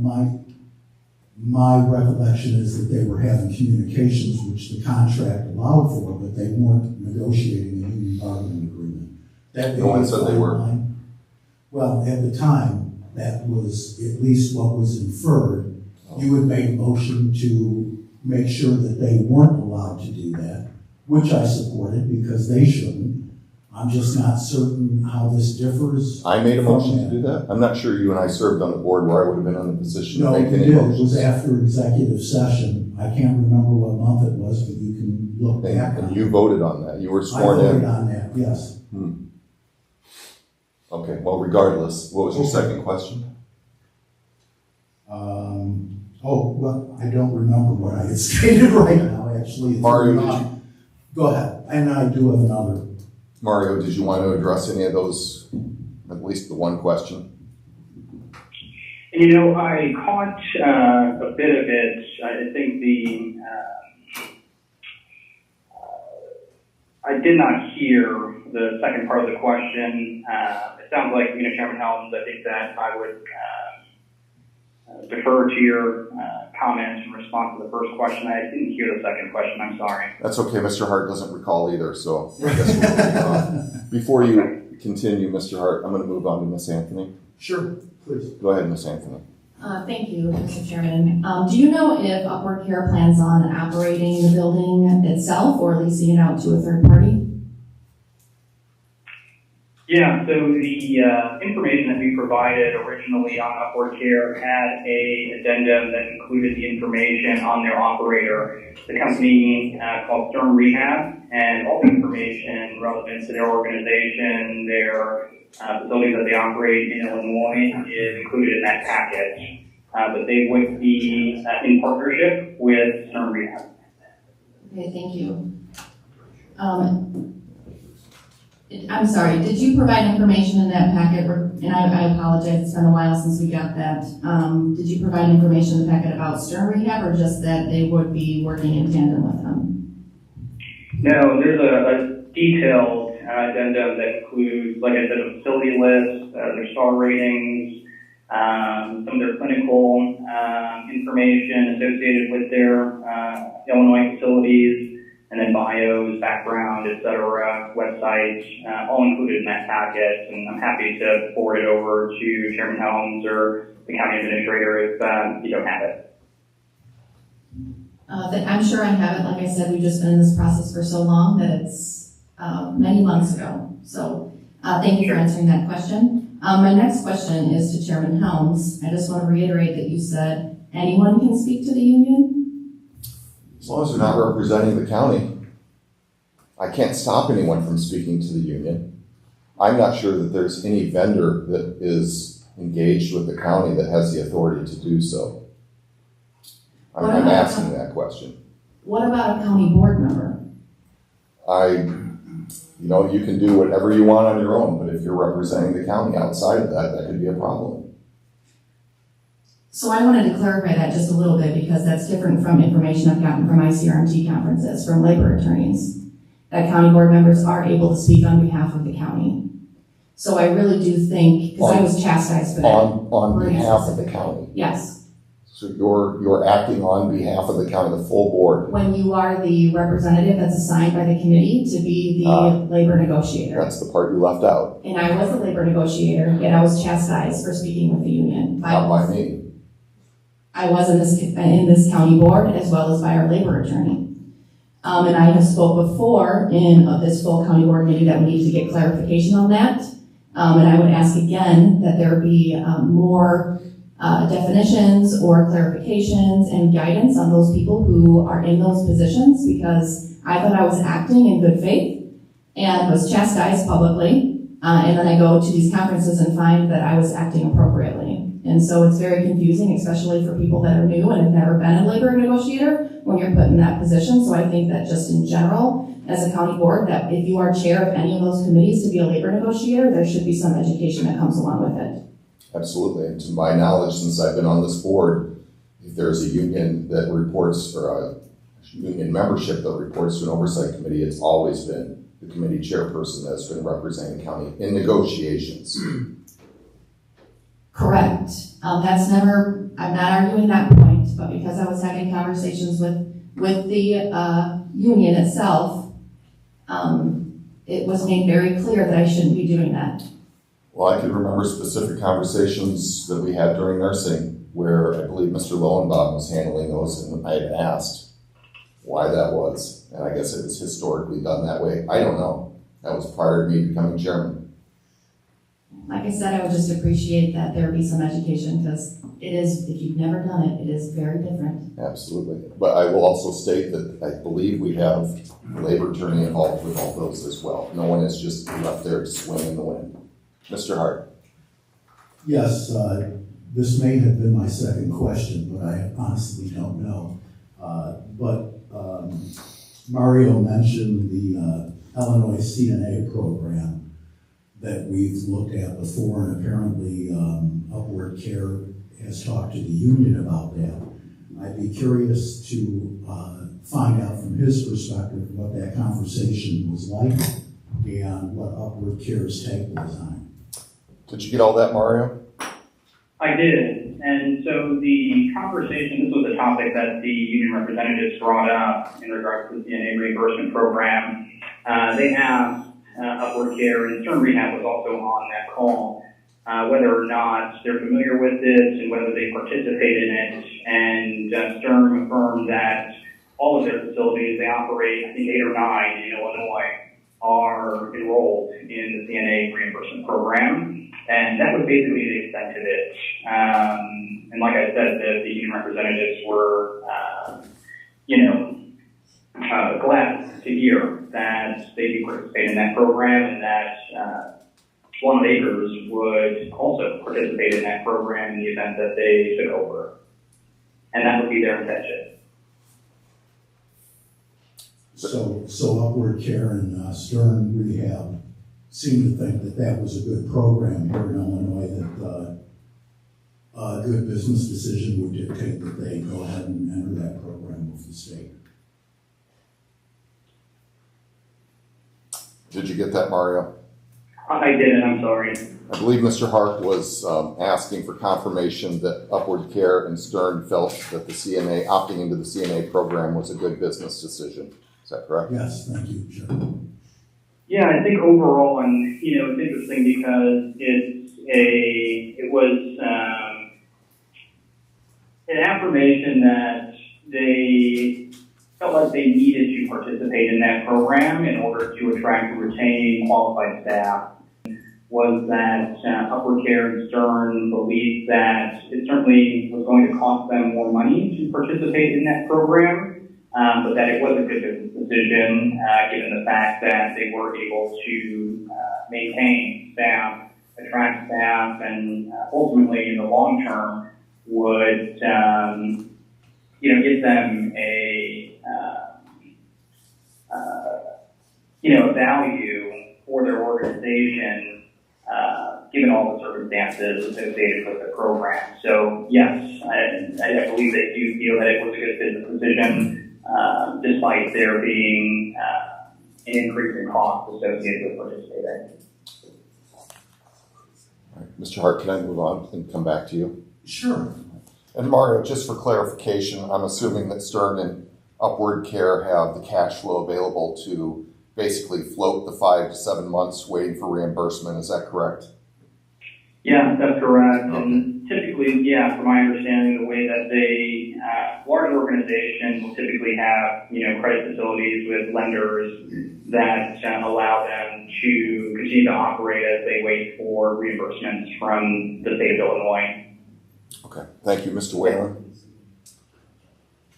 my recollection is that they were having communications which the contract allowed for, but they weren't negotiating a union bargaining agreement. No one said they were. Well, at the time, that was at least what was inferred. You would make a motion to make sure that they weren't allowed to do that, which I supported because they shouldn't. I'm just not certain how this differs. I made a motion to do that. I'm not sure you and I served on the board where I would have been in the position No, to make you any did. motions. It was after executive session. I can't remember what month it was, but you can look back on And it. you voted on that. You were I sworn in. voted on that, yes. Okay, well, regardless, what was your second question? Well, I don't remember what I had stated right now, actually. Mario, did you? Go ahead, and I do have another. Mario, did you want to address any of those, at least the one question? You know, I caught a bit of it. I think I did not hear the second part of the question. It sounds like, Chairman Helms, I think that I would defer to your comments in response to the first question. I didn't hear the second question. I'm sorry. That's okay. Mr. Hart doesn't recall either, so I guess we'll move on. Before you continue, Mr. Hart, I'm going to move on to Ms. Anthony. Sure, please. Go ahead, Ms. Anthony. Thank you, Mr. Chairman. Do you know if Upward Care plans on operating the building itself or leasing it out to a third party? Yeah, so the information that we provided originally on Upward Care had a addendum that included the information on their operator, the company called Stern Rehab, and all the information relevant to their organization, their facilities that they operate in Illinois is included in that package. But they would be in partnership with Stern Rehab. Okay, thank you. I'm sorry, did you provide information in that packet, and I apologize, it's been a while since we got that. Did you provide information in the packet about Stern Rehab, or just that they would be working in tandem with them? No, there's a detailed addendum that includes, like I said, a facility list, their star ratings, some of their clinical information associated with their Illinois facilities, and then bios, background, et cetera, websites, all included in that packet. And I'm happy to forward it over to Chairman Helms or the county administrator if you don't have it. I'm sure I have it. Like I said, we've just been in this process for so long that it's many months ago. So thank you for answering that question. My next question is to Chairman Helms. I just want to reiterate that you said anyone can speak to the union? As long as they're not representing the county, I can't stop anyone from speaking to the union. I'm not sure that there's any vendor that is engaged with the county that has the authority to do so. I'm asking that question. What about a county board member? You can do whatever you want on your own, but if you're representing the county outside of that, that could be a problem. So I wanted to clarify that just a little bit because that's different from information I've gotten from my CRMT conferences from labor attorneys. That county board members are able to speak on behalf of the county. So I really do think, because I was chastised for that. On behalf of the county. Yes. So you're acting on behalf of the county, the full board. When you are the representative that's assigned by the committee to be the labor negotiator. That's the part you left out. And I was a labor negotiator, yet I was chastised for speaking with the union. Not by me. I was in this county board as well as by our labor attorney. And I have spoke before in this full county board meeting that we need to get clarification on that. And I would ask again that there be more definitions or clarifications and guidance on those people who are in those positions, because I thought I was acting in good faith and was chastised publicly. And then I go to these conferences and find that I was acting appropriately. And so it's very confusing, especially for people that are new and have never been a labor negotiator when you're put in that position. So I think that just in general, as a county board, that if you are chair of any of those committees to be a labor negotiator, there should be some education that comes along with it. Absolutely. And to my knowledge, since I've been on this board, if there's a union that reports, or a union membership that reports to an oversight committee, it's always been the committee chairperson that's been representing the county in negotiations. Correct. That's never, I'm not arguing that point, but because I was having conversations with the union itself, it was made very clear that I shouldn't be doing that. Well, I can remember specific conversations that we had during nursing where I believe Mr. Lowenbaum was handling those, and I had asked why that was. And I guess it was historically done that way. I don't know. That was prior to me becoming chairman. Like I said, I would just appreciate that there be some education, because it is, if you've never done it, it is very different. Absolutely. But I will also state that I believe we have a labor attorney involved with all those as well. No one is just left there to swing in the wind. Mr. Hart. Yes, this may have been my second question, but I honestly don't know. Mario mentioned the Illinois CNA program that we've looked at before, and apparently Upward Care has talked to the union about that. I'd be curious to find out from his perspective what that conversation was like and what Upward Care's take was on it. Did you get all that, Mario? I did. And so the conversation, this was a topic that the union representatives brought up in regards to the CNA reimbursement program. They asked Upward Care, and Stern Rehab was also on that call, whether or not they're familiar with this and whether they participate in it. And Stern affirmed that all of their facilities, they operate, I think 8 or 9 in Illinois, are enrolled in the CNA reimbursement program. And that was basically the extent of it. And like I said, the union representatives were, glad to hear that they do participate in that program, and that One Acres would also participate in that program in the event that they took over. And that would be their intention. So Upward Care and Stern Rehab seem to think that that was a good program here in Illinois, that a good business decision would dictate that they go ahead and enter that program with the state. Did you get that, Mario? I didn't, I'm sorry. I believe Mr. Hart was asking for confirmation that Upward Care and Stern felt that the CNA, opting into the CNA program was a good business decision. Is that correct? Yes, thank you, Chairman. Yeah, I think overall, and it's interesting because it was an affirmation that they felt like they needed to participate in that program in order to attract and retain qualified staff. Was that Upward Care and Stern believed that it certainly was going to cost them more money to participate in that program, but that it was a good business decision given the fact that they were able to maintain staff, attract staff, and ultimately in the long term would give them a value for their organization given all the services circumstances associated with the program. So yes, I believe they do feel that it was a good business decision, despite there being an increase in cost associated with participating. All right, Mr. Hart, can I move on and come back to you? Sure. And Mario, just for clarification, I'm assuming that Stern and Upward Care have the cash flow available to basically float the 5 to 7 months waiting for reimbursement. Is that correct? Yeah, that's correct. Okay. And typically, yeah, from my understanding, the way that they, large organizations will typically have, credit facilities with lenders that allow them to continue to operate as they wait for reimbursements from the state of Illinois. Okay, thank you. Mr. Whalen?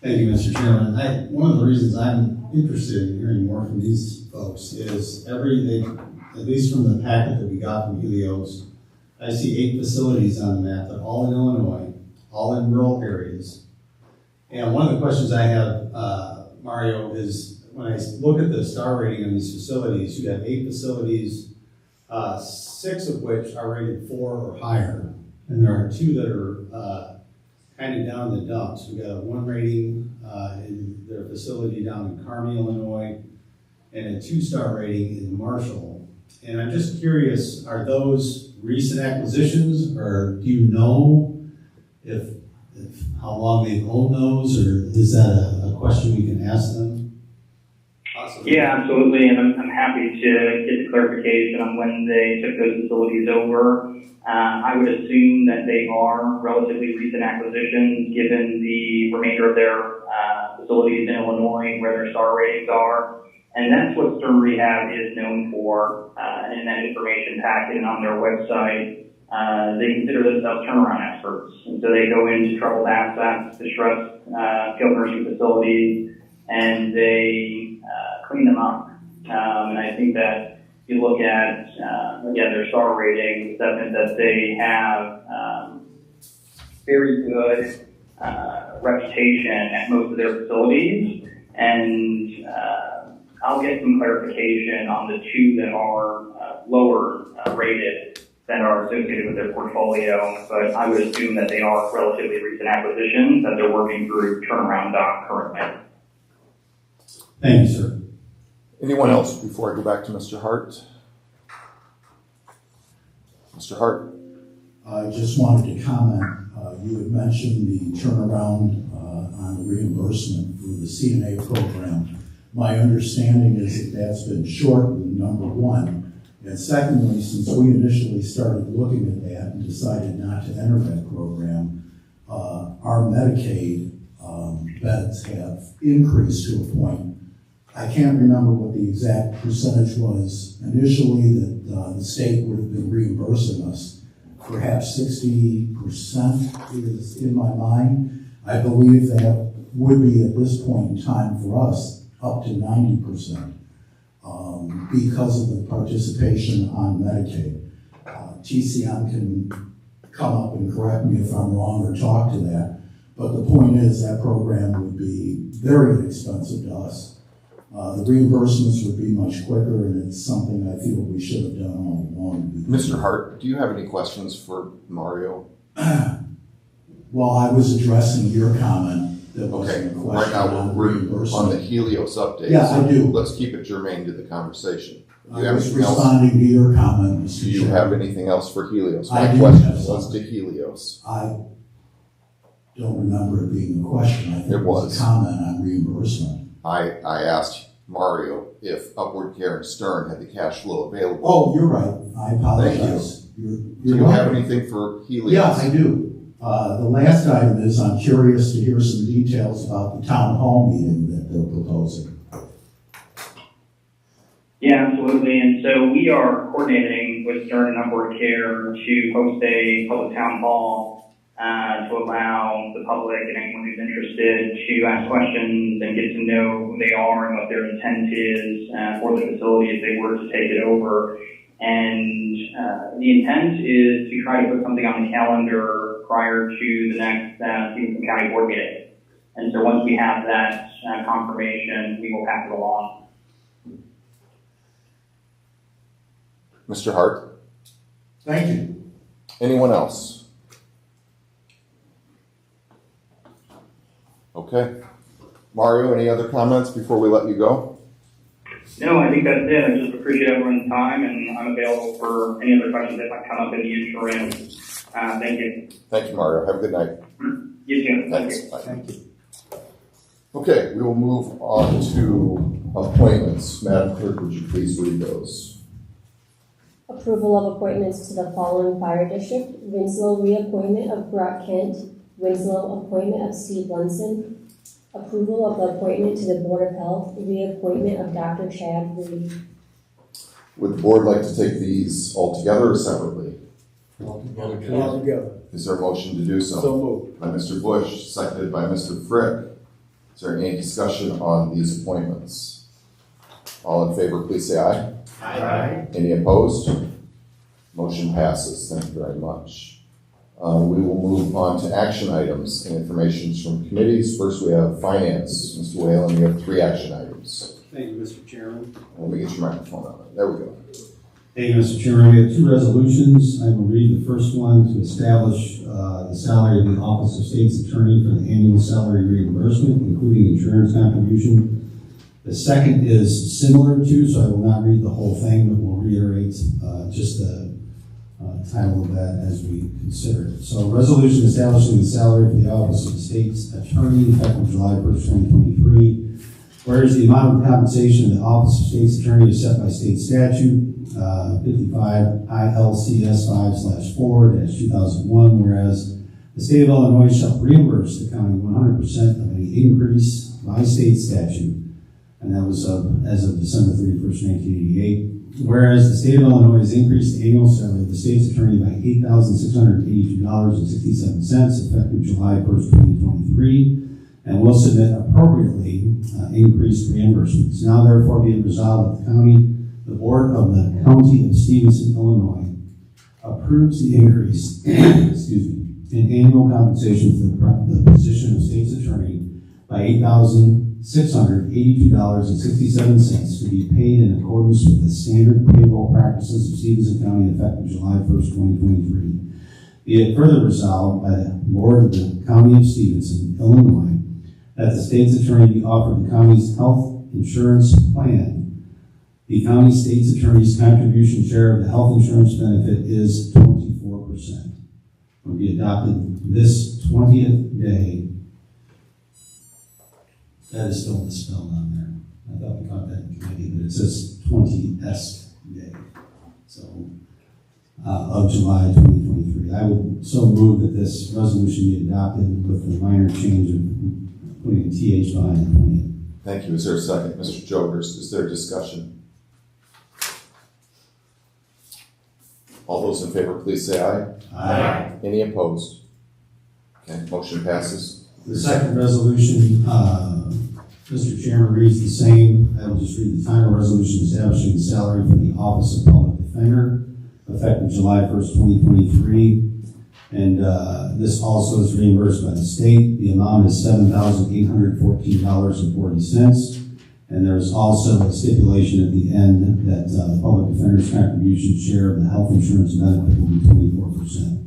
Thank you, Mr. Chairman. One of the reasons I'm interested in hearing more from these folks is at least from the packet that we got from Helios, I see 8 facilities on the map. They're all in Illinois, all in rural areas. And one of the questions I have, Mario, is when I look at the star rating on these facilities, you have 8 facilities, 6 of which are rated 4 or higher. And there are 2 that are kind of down in the dumps. We got a 1 rating in their facility down in Kearney, Illinois, and a 2-star rating in Marshall. And I'm just curious, are those recent acquisitions, or do you know if how long they've owned those, or is that a question we can ask them? Awesome. Yeah, absolutely, and I'm happy to get the clarification on when they took those facilities over. I would assume that they are relatively recent acquisitions, given the remainder of their facilities in Illinois where their star ratings are. And that's what Stern Rehab is known for. In that information packet and on their website, they consider themselves turnaround experts. And so they go into troubled assets, distressed skilled nursing facilities, and they clean them up. And I think that if you look at, again, their star rating, it's evident that they have very good reputation at most of their facilities. And I'll get some clarification on the 2 that are lower rated that are associated with their portfolio, but I would assume that they are relatively recent acquisitions that they're working through turnaround doc currently. Thank you, sir. Anyone else before I go back to Mr. Hart? Mr. Hart? I just wanted to comment. You had mentioned the turnaround on the reimbursement for the CNA program. My understanding is that that's been shortened, number one. And secondly, since we initially started looking at that and decided not to enter that program, our Medicaid beds have increased to a point. I can't remember what the exact percentage was initially that the state would have been reimbursing us. Perhaps 60% is in my mind. I believe that would be at this point in time for us up to 90% because of the participation on Medicaid. TCM can come up and correct me if I'm wrong or talk to that, but the point is that program would be very inexpensive to us. The reimbursements would be much quicker, and it's something I feel we should have done all along. Mr. Hart, do you have any questions for Mario? Well, I was addressing your comment. That okay, a question right now we're on the Helios update. Yeah, so I do. Let's keep it germane to the conversation. I was responding to your comment, Mr. Do you have anything else for Helios? I My do question have was to Helios. I don't remember it being a question. I think it was a comment on reimbursement. I asked Mario if Upward Care and Stern had the cash flow available. Oh, you're right. I apologize. Thank you. You're Do you right. have anything for Helios? Yeah, I do. The last item is I'm curious to hear some details about the town hall meeting that they're proposing. Yeah, absolutely. And so we are coordinating with Stern and Upward Care to host a public town hall to allow the public and anyone who's interested to ask questions and get to know who they are and what their intent is for the facility if they were to take it over. And the intent is to try to put something on the calendar prior to the next Stephenson County Board meeting. And so once we have that confirmation, we will pass it along. Mr. Hart? Thank you. Anyone else? Okay. Mario, any other comments before we let you go? No, I think that's it. I just appreciate everyone's time, and I'm available for any other questions that might come up in the interim. Thank you. Thank you, Mario. Have a good night. You too. Thank Thanks. you. Bye. Thank you. Okay, we will move on to appointments. Madam Clerk, would you please read those? Approval of appointments to the following fire district: Winslow reappointment of Brock Kent, Winslow appointment of Steve Lunson, approval of the appointment to the Board of Health, reappointment of Dr. Chad Reed. Would the board like to take these all together or separately? All together. Is there a motion to do so? So moved. By Mr. Bush, seconded by Mr. Frick. Is there any discussion on these appointments? All in favor, please say aye. Aye. Any opposed? Motion passes. Thank you very much. We will move on to action items and information from committees. First, we have finance. Mr. Whalen, you have 3 action items. Thank you, Mr. Chairman. Let me get your microphone on. There we go. Thank you, Mr. Chairman. We have 2 resolutions. I will read the first one to establish the salary of the Office of State's Attorney for the annual salary reimbursement, including insurance contribution. The second is similar to, so I will not read the whole thing, but will reiterate just the title of that as we consider it. So, resolution establishing the salary for the Office of the State's Attorney effective July 1st, 2023. Whereas the amount of compensation of the Office of State's Attorney is set by state statute 55 ILCS 5/4-2001, whereas the state of Illinois shall reimburse the county 100% of any increase by state statute, and that was as of December 31st, 1988. Whereas the state of Illinois has increased the annual salary of the state's attorney by $8,682.67 effective July 1st, 2023, and will submit appropriately increased reimbursements. Now therefore be it resolved that the Board of the County of Stephenson, Illinois approves the increase in annual compensation for the position of state's attorney by $8,682.67 to be paid in accordance with the standard payroll practices of Stephenson County effective July 1st, 2023. Be it further resolved by the Board of the County of Stephenson, Illinois, that the state's attorney be offered the county's health insurance plan. The county state's attorney's contribution share of the health insurance benefit is 24%. Will be adopted this 20th day. That is still misspelled on there. I thought we caught that in committee, but it says 20th day. So, of July 2023. I would so move that this resolution be adopted with the minor change of putting a TH behind the 20th. Thank you. Is there a second? Mr. Jokers, is there discussion? All those in favor, please say aye. Aye. Any opposed? Okay, motion passes. The second resolution, Mr. Chairman, reads the same. I will just read the final resolution establishing the salary for the Office of Public Defender effective July 1st, 2023. And this also is reimbursed by the state. The amount is $7,814.40. And there's also a stipulation at the end that the public defender's contribution share of the health insurance benefit will be 24%.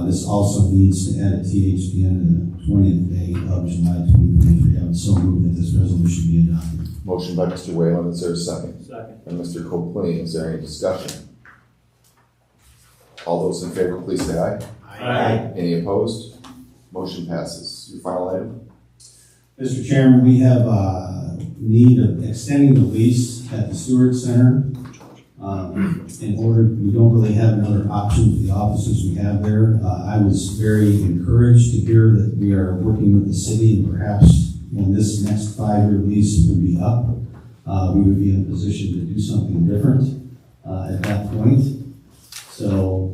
This also needs to add a TH at the end of the 20th day of July 2023. I would so move that this resolution be adopted. Motion by Mr. Whalen, is there a second? Second. And Mr. Copeland, is there any discussion? All those in favor, please say aye. Aye. Any opposed? Motion passes. Your final item? Mr. Chairman, we have need of extending the lease at the Stewart Center. In order, we don't really have another option for the offices we have there. I was very encouraged to hear that we are working with the city, and perhaps when this next 5-year lease would be up, we would be in a position to do something different at that point. So,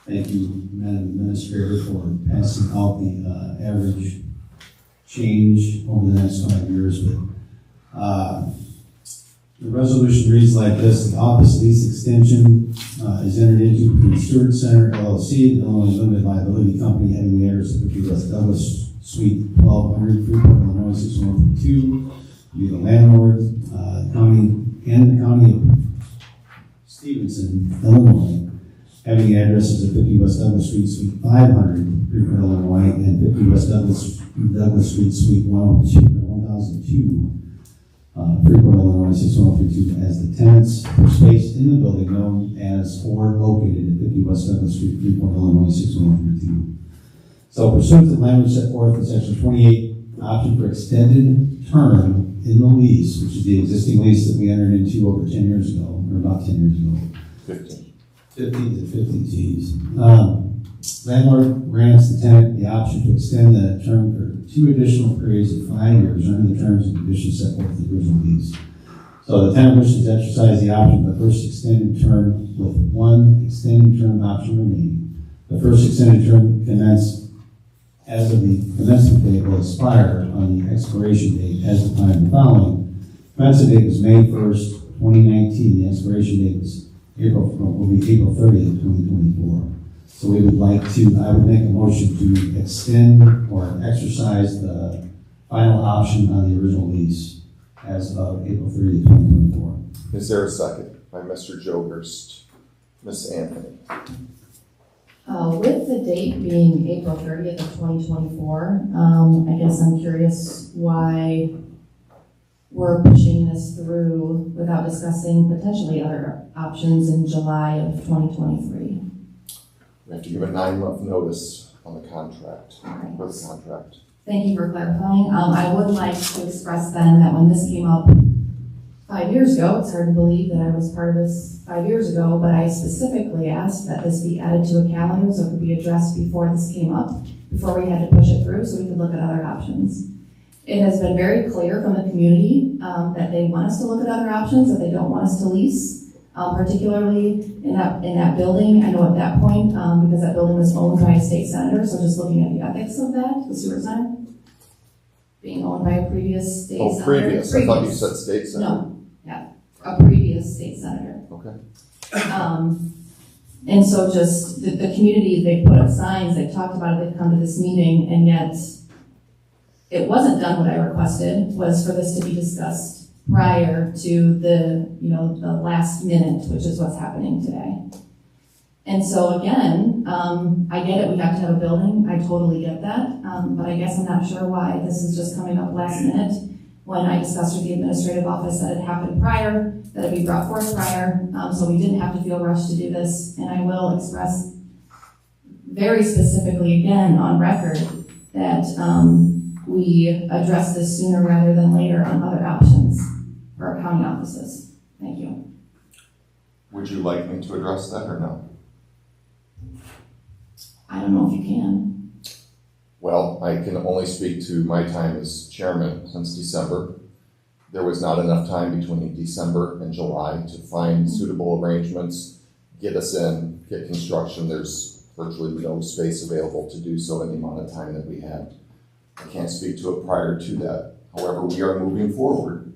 thank you, Madam Administrator, for passing out the average change over the next 5 years. But the resolution reads like this: the office lease extension is entered into between Stewart Center LLC and Illinois Limited Liability Company, having the address of 50 West Douglas, Suite 1200, Freeport, Illinois 61032. Be the landlord, the county of Stephenson, Illinois, having addresses at 50 West Douglas Street, Suite 500, Freeport, Illinois, and 50 West Douglas Street, Suite 1002, Freeport, Illinois, 61032, as the tenants for space in the building known as or located at 50 West Douglas Street, Freeport, Illinois, 61032. So pursuant to the language set forth in section 28, option for extended term in the lease, which is the existing lease that we entered into over 10 years ago, or about 10 years ago. 15 to 50 T's. Landlord grants the tenant the option to extend the term for 2 additional periods of 5 years under the terms and conditions set forth in the original lease. So the tenant wishes to exercise the option of the first extended term with 1 extended term option remaining. The first extended term commenced as of the commencement date will expire on the expiration date as defined in the following. Commencement date was May 1st, 2019. The expiration date will be April 30th, 2024. So we would like to, I would make a motion to extend or exercise the final option on the original lease as of April 30th, 2024. Is there a second by Mr. Jogerst? Ms. Anthony? With the date being April 30th of 2024, I guess I'm curious why we're pushing this through without discussing potentially other options in July of 2023. We have to give a 9-month notice on the contract, Right. for the contract. Thank you for clarifying. I would like to express then that when this came up 5 years ago, it's hard to believe that I was part of this 5 years ago, but I specifically asked that this be added to a calendar so it could be addressed before this came up, before we had to push it through so we could look at other options. It has been very clear from the community that they want us to look at other options, that they don't want us to lease, particularly in that building. I know at that point, because that building was owned by a state senator, so just looking at the ethics of that, the sewer center, being owned by a previous state senator. Previous. I thought you said state senator. No. A previous state senator. Okay. And so just the community, they put up signs, they talked about it, they've come to this meeting, and yet it wasn't done what I requested, was for this to be discussed prior to the last minute, which is what's happening today. And so again, I get it, we have to have a building, I totally get that, but I guess I'm not sure why this is just coming up last minute. When I discussed with the administrative office that it happened prior, that it be brought forth prior, so we didn't have to feel rushed to do this. And I will express very specifically again on record that we address this sooner rather than later on other options for our county offices. Thank you. Would you like me to address that or no? I don't know if you can. Well, I can only speak to my time as chairman since December. There was not enough time between December and July to find suitable arrangements, get us in, get construction. There's virtually no space available to do so in the amount of time that we had. I can't speak to it prior to that. However, we are moving forward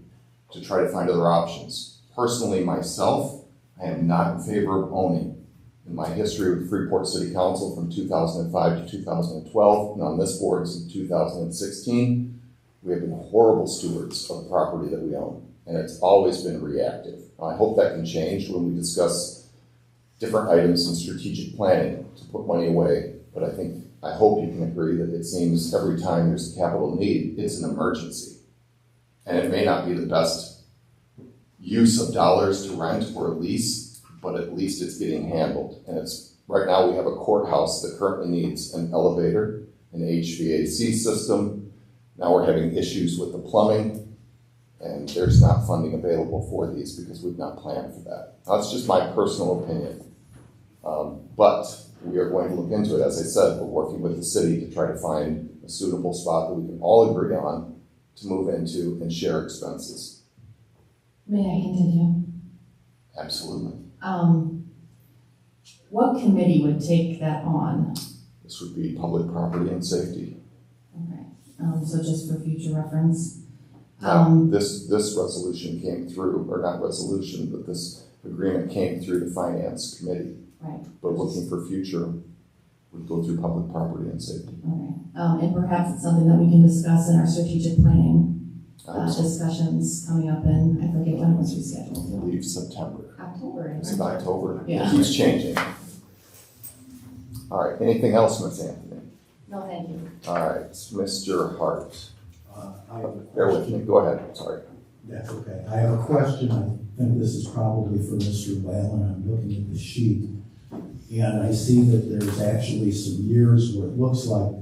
to try to find other options. Personally, myself, I am not in favor of owning. In my history with Freeport City Council from 2005 to 2012, and on this board since 2016, we have been horrible stewards of the property that we own, and it's always been reactive. I hope that can change when we discuss different items in strategic planning to put money away, but I hope you can agree that it seems every time there's a capital need, it's an emergency. And it may not be the best use of dollars to rent or lease, but at least it's getting handled. And right now we have a courthouse that currently needs an elevator, an HVAC system. Now we're having issues with the plumbing, and there's not funding available for these because we've not planned for that. Now, that's just my personal opinion. But we are going to look into it. As I said, we're working with the city to try to find a suitable spot that we can all agree on to move into and share expenses. May I continue? Absolutely. What committee would take that on? This would be public property and safety. Okay, so just for future reference. This resolution came through, or not resolution, but this agreement came through the finance committee. Right. But looking for future would go through public property and safety. Okay, and perhaps it's something that we can discuss in our strategic planning discussions coming up in, I forget when it was rescheduled. I believe September. October. Is it October? Yeah. It keeps changing. All right, anything else, Ms. Anthony? No, thank you. All right, Mr. Hart. I have a Bear with me, go ahead, sorry. That's okay. I have a question. I think this is probably for Mr. Whalen. I'm looking at the sheet, and I see that there's actually some years where it looks like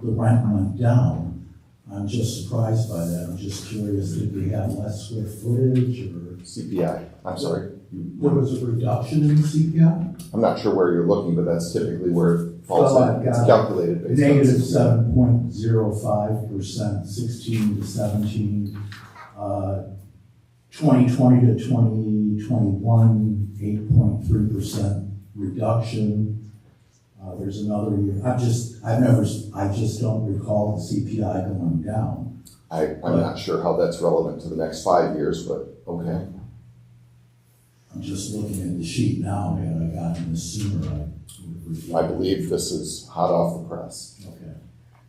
the rent went down. I'm just surprised by that. I'm just curious, did we have less square footage or? CPI, I'm sorry. There was a reduction in the CPI? I'm not sure where you're looking, but that's typically where it falls Well, in. I've It's got calculated based on Negative CPI. 7.05%, 16 to 17, 2020 to 2021, 8.3% reduction. There's another year. I just don't recall the CPI going down. I'm not sure how that's relevant to the next 5 years, but okay. I'm just looking at the sheet now, and I gotten this sooner. I believe this is hot off the press. Okay.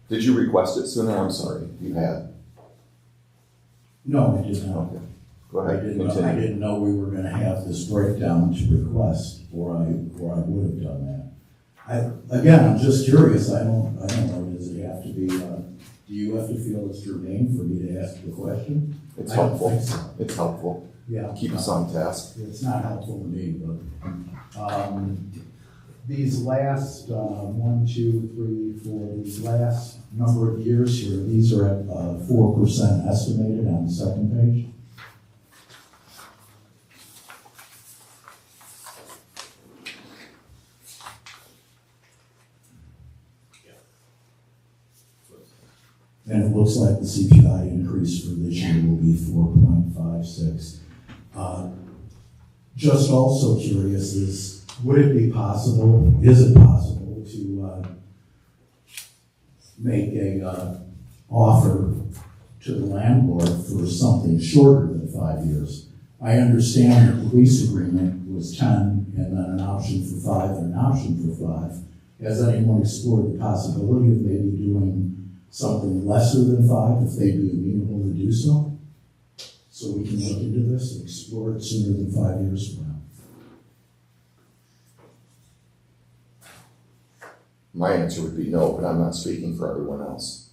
Did you request it sooner? I'm sorry, you had. No, I did not. Okay. Go I ahead, didn't know we were gonna have this breakdown to request, or I would have done that. I'm just curious, I don't know, does it have to be, do you have to feel it's germane for me to ask the question? It's I don't helpful. think so. It's helpful. Yeah. Keep us on task. It's not helpful to me, but, these last, 1, 2, 3, 4, these last number of years here, these are at 4% estimated on the second page. And it looks like the CPI increase for this year will be 4.56. Just also curious is, would it be possible, is it possible to make a offer to the landlord for something shorter than 5 years? I understand the lease agreement was 10 and then an option for 5 and an option for 5. Has anyone explored the possibility of maybe doing something lesser than 5 if they'd be amenable to do so? So we can look into this and explore it sooner than 5 years from now. My answer would be no, but I'm not speaking for everyone else.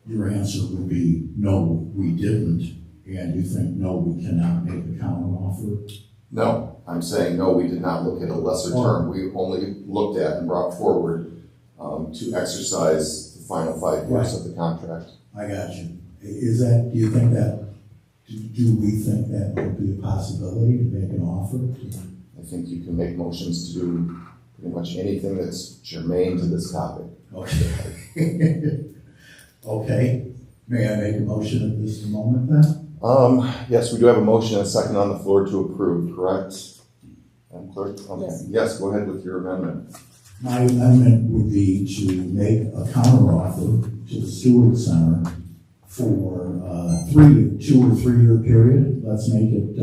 Your answer would be no, we didn't, and you think no, we cannot make a counteroffer? No, I'm saying no, we did not look at a lesser term. We only looked at and brought forward to exercise the final 5 years of the contract. I got you. Is that, do we think that would be a possibility to make an offer? I think you can make motions to do pretty much anything that's germane to this topic. Okay. Okay. May I make a motion at this moment then? Yes, we do have a motion and a second on the floor to approve, correct? Madam Clerk? Okay. Yes, go ahead with your amendment. My amendment would be to make a counteroffer to the Stewart Center for 2 or 3 year period. Let's make it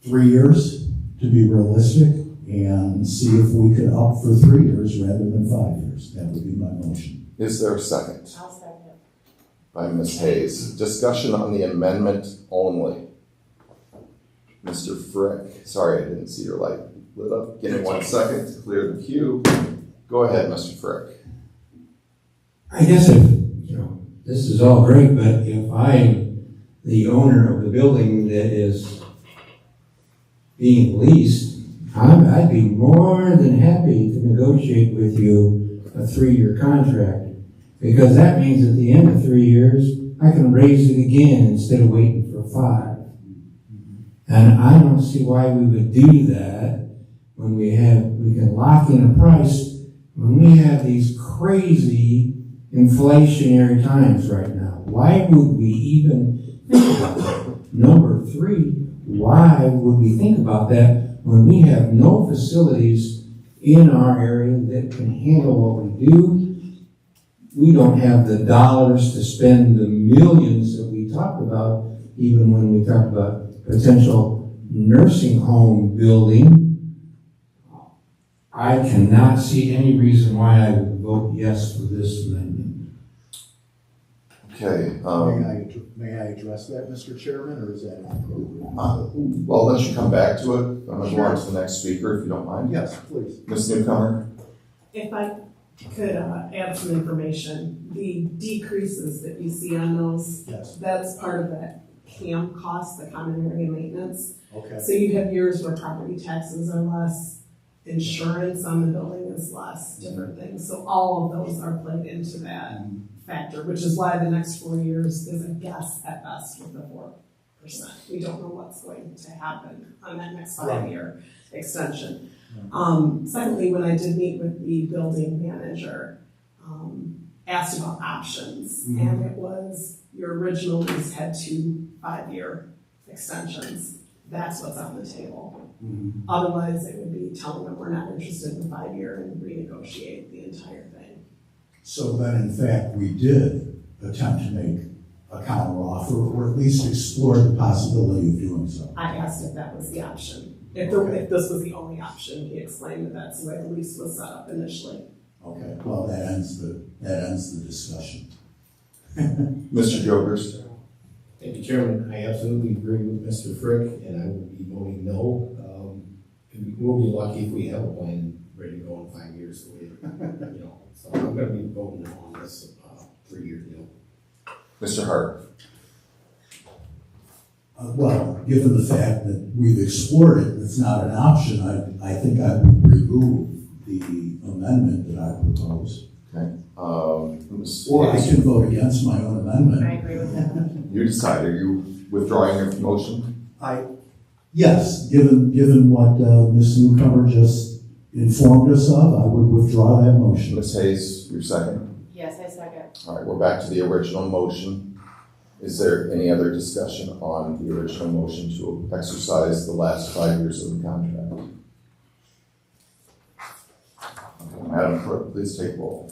3 years to be realistic, and see if we could up for 3 years rather than 5 years. That would be my motion. Is there a second? I'll second. By Ms. Hayes. Discussion on the amendment only. Mr. Frick, sorry, I didn't see your light lit up. Give me 1 second to clear the queue. Go ahead, Mr. Frick. I guess this is all great, but if I'm the owner of the building that is being leased, I'd be more than happy to negotiate with you a 3-year contract, because that means at the end of 3 years, I can raise it again instead of waiting for 5. And I don't see why we would do that when we can lock in a price when we have these crazy inflationary times right now. Why would we even think about that? Number 3, why would we think about that when we have no facilities in our area that can handle what we do? We don't have the dollars to spend the millions that we talked about, even when we talked about potential nursing home building. I cannot see any reason why I would vote yes for this amendment. Okay, May I address that, Mr. Chairman, or is that inappropriate? well, unless you come back to it, I'm gonna go on to the next speaker if you don't mind. Yes, please. Ms. Newcomer? If I could add some information, the decreases that you see on those, Yes. that's part of that CAM cost, the common area maintenance. Okay. So you have years where property taxes are less, insurance on the building is less, different things. So all of those are played into that factor, which is why the next 4 years is a guess at best with the 4%. We don't know what's going to happen on that next 5-year extension. Secondly, when I did meet with the building manager, asked about options, and it was your original lease had 2 5-year extensions. That's what's on the table. Otherwise, it would be telling them we're not interested in the 5-year and renegotiate the entire thing. So then, in fact, we did attempt to make a counteroffer, or at least explore the possibility of doing so. I asked if that was the option. If this was the only option, he explained that that's the way the lease was set up initially. Okay, well, that ends the discussion. Mr. Jokers? Thank you, Chairman. I absolutely agree with Mr. Frick, and I will be voting no. We'll be lucky if we have a plan ready to go in 5 years. So I'm going to be voting no on this 3-year deal. Mr. Hart? Well, given the fact that we've explored it, it's not an option, I think I would remove the amendment that I proposed. Okay. Or I can vote against my own amendment. I agree with that. You decide. Are you withdrawing your motion? Yes, given what Ms. Newcomer just informed us of, I would withdraw that motion. Ms. Hayes, your second? Yes, I second. All right, we're back to the original motion. Is there any other discussion on the original motion to exercise the last 5 years of the contract? Okay, Madam Clerk, please take roll.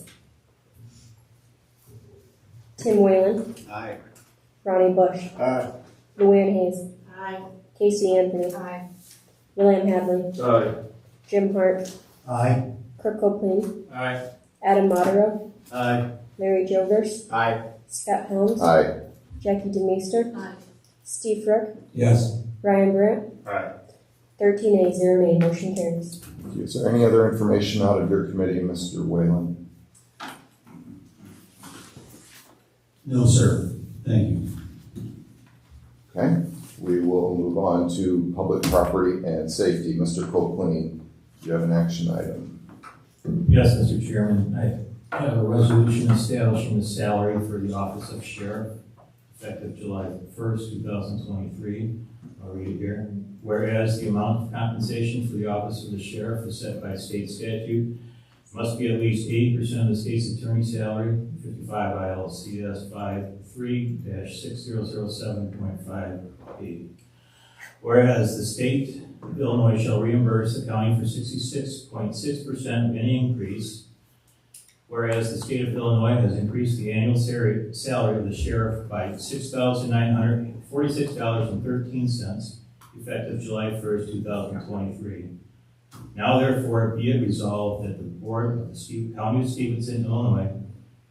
Tim Whalen. Aye. Ronnie Bush. Aye. Luann Hayes. Aye. Casey Anthony. Aye. William Hadley. Aye. Jim Hart. Aye. Kirk Copeland. Aye. Adam Modero. Aye. Larry Jovers. Aye. Scott Helms. Aye. Jackie DeMeester. Aye. Steve Frick. Yes. Brian Brandt. Aye. 13 A, 0 nay. Motion carries. Thank you. Is there any other information out of your committee, Mr. Whalen? No, sir. Thank you. Okay, we will move on to public property and safety. Mr. Copeland, do you have an action item? Yes, Mr. Chairman. I have a resolution establishing the salary for the office of sheriff effective July 1st, 2023. I'll read it here. Whereas the amount of compensation for the office of the sheriff is set by state statute, must be at least 80% of the state's attorney's salary, 55 ILCS 53-6007.5B. Whereas the state of Illinois shall reimburse the county for 66.6% of any increase. Whereas the state of Illinois has increased the annual salary of the sheriff by $6,946.13, effective July 1st, 2023. Now therefore be it resolved that the Board of the County of Stephenson, Illinois,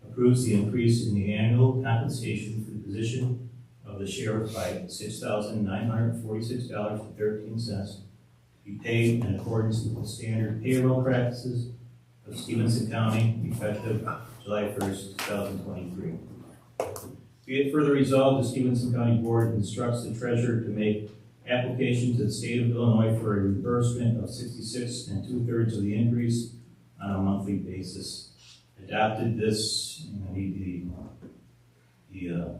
approves the increase in the annual compensation for the position of the sheriff by $6,946.13 to be paid in accordance with the standard payroll practices of Stephenson County, effective July 1st, 2023. Be it further resolved, the Stephenson County Board instructs the treasurer to make application to the state of Illinois for a reimbursement of 66 2/3 of the increase on a monthly basis. Adopted this, I need the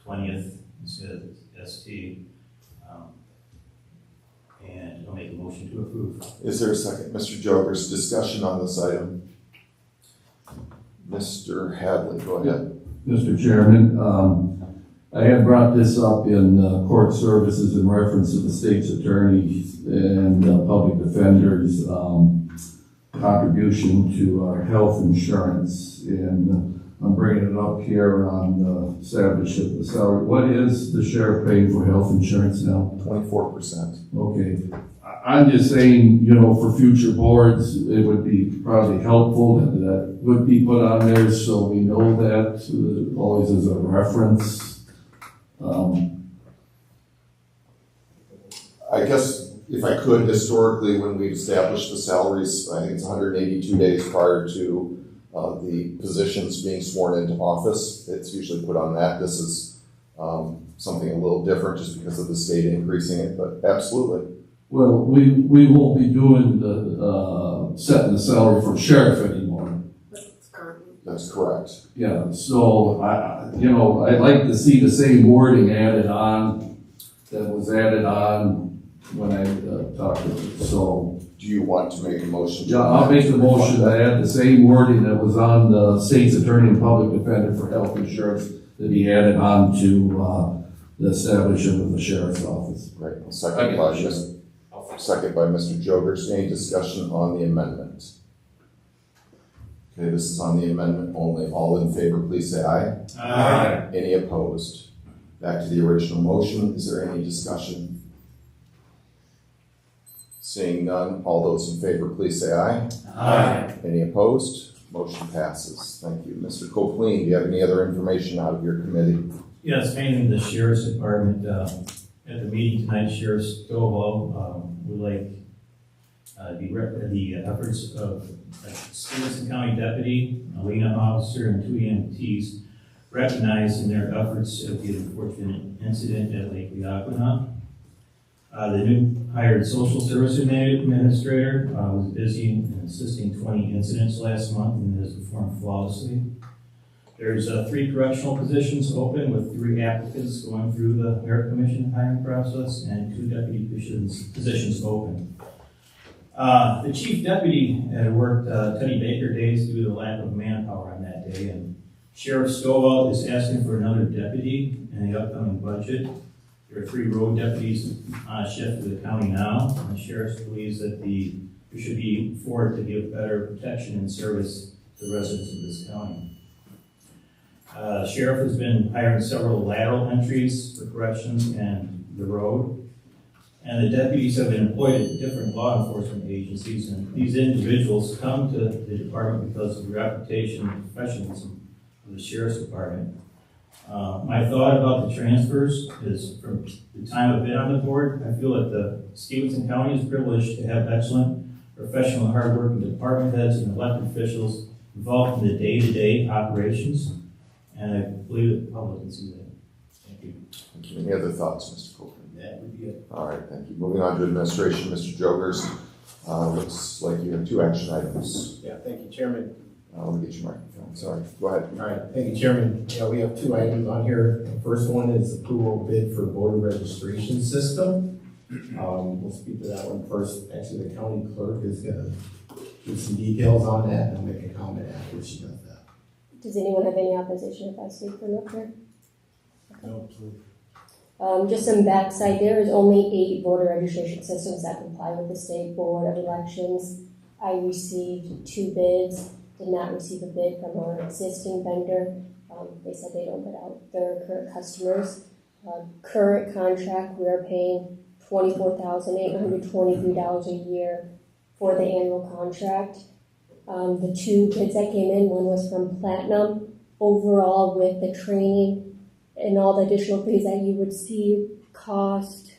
20th instead of ST, and I'll make a motion to approve. Is there a second? Mr. Jokers, discussion on this item. Mr. Hadley, go ahead. Mr. Chairman, I had brought this up in court services in reference to the state's attorneys and public defenders' contribution to our health insurance. And I'm bringing it up here on the establishment of the salary. What is the sheriff paying for health insurance now? 24%. Okay. I'm just saying, you know, for future boards, it would be probably helpful that would be put on there so we know that always as a reference. I guess if I could, historically, when we established the salaries, I think it's 182 days prior to the positions being sworn into office. It's usually put on that. This is something a little different just because of the state increasing it, but absolutely. Well, we won't be doing the setting the salary for sheriff anymore. That's correct. Yeah, so I'd like to see the same wording added on that was added on when I talked to you. So, do you want to make a motion? Yeah, I'll make the motion to add the same wording that was on the state's attorney and public defender for health insurance to be added on to the establishment of the sheriff's office. Right. Second by Mr. Jogers. Any discussion on the amendment? Okay, this is on the amendment only. All in favor, please say aye. Aye. Any opposed? Back to the original motion. Is there any discussion? Seeing none, all those in favor, please say aye. Aye. Any opposed? Motion passes. Thank you. Mr. Copeland, do you have any other information out of your committee? Yes, mainly the sheriff's department. At the meeting tonight, Sheriff Stovall would like the efforts of a Stephenson County deputy, a Lena officer, and 2 EMTs recognized in their efforts at the unfortunate incident at Lake Leogwina. The new hired social service administrator was busy in assisting 20 incidents last month and has performed flawlessly. There's 3 correctional positions open with 3 applicants going through the Merit Commission hiring process and 2 deputy positions open. The chief deputy had worked Teddy Baker days due to the lack of manpower on that day, and Sheriff Stovall is asking for another deputy in the upcoming budget. There are 3 road deputies on a shift for the county now, and the sheriff believes that there should be 4 to give better protection and service to the residents of this county. The sheriff has been hiring several lateral entries for corrections and the road, and the deputies have been employed at different law enforcement agencies, and these individuals come to the department because of the reputation and professionalism of the sheriff's department. My thought about the transfers is, from the time I've been on the board, I feel that the Stephenson County is privileged to have excellent, professional, hardworking department heads and elected officials involved in the day-to-day operations, and I believe that the public can see that. Thank you. Thank you. Any other thoughts, Mr. Copeland? That would be it. All right, thank you. Moving on to administration, Mr. Jogers. Looks like you have 2 action items. Yeah, thank you, Chairman. Let me get your microphone. Sorry. Go ahead. All right, thank you, Chairman. Yeah, we have 2 items on here. The first one is approval bid for voter registration system. We'll speak to that one first. Actually, the county clerk is going to give some details on that, and I'll make a comment after she does that. Does anyone have any opposition if I speak for up here? No, please. Just some backside, there is only 8 voter registration systems that comply with the State Board of Elections. I received 2 bids, did not receive a bid from our existing vendor. They said they don't bid out their current customers. Current contract, we are paying $24,823 a year for the annual contract. The 2 bids that came in, one was from Platinum. Overall, with the training and all the additional fees that you would see, cost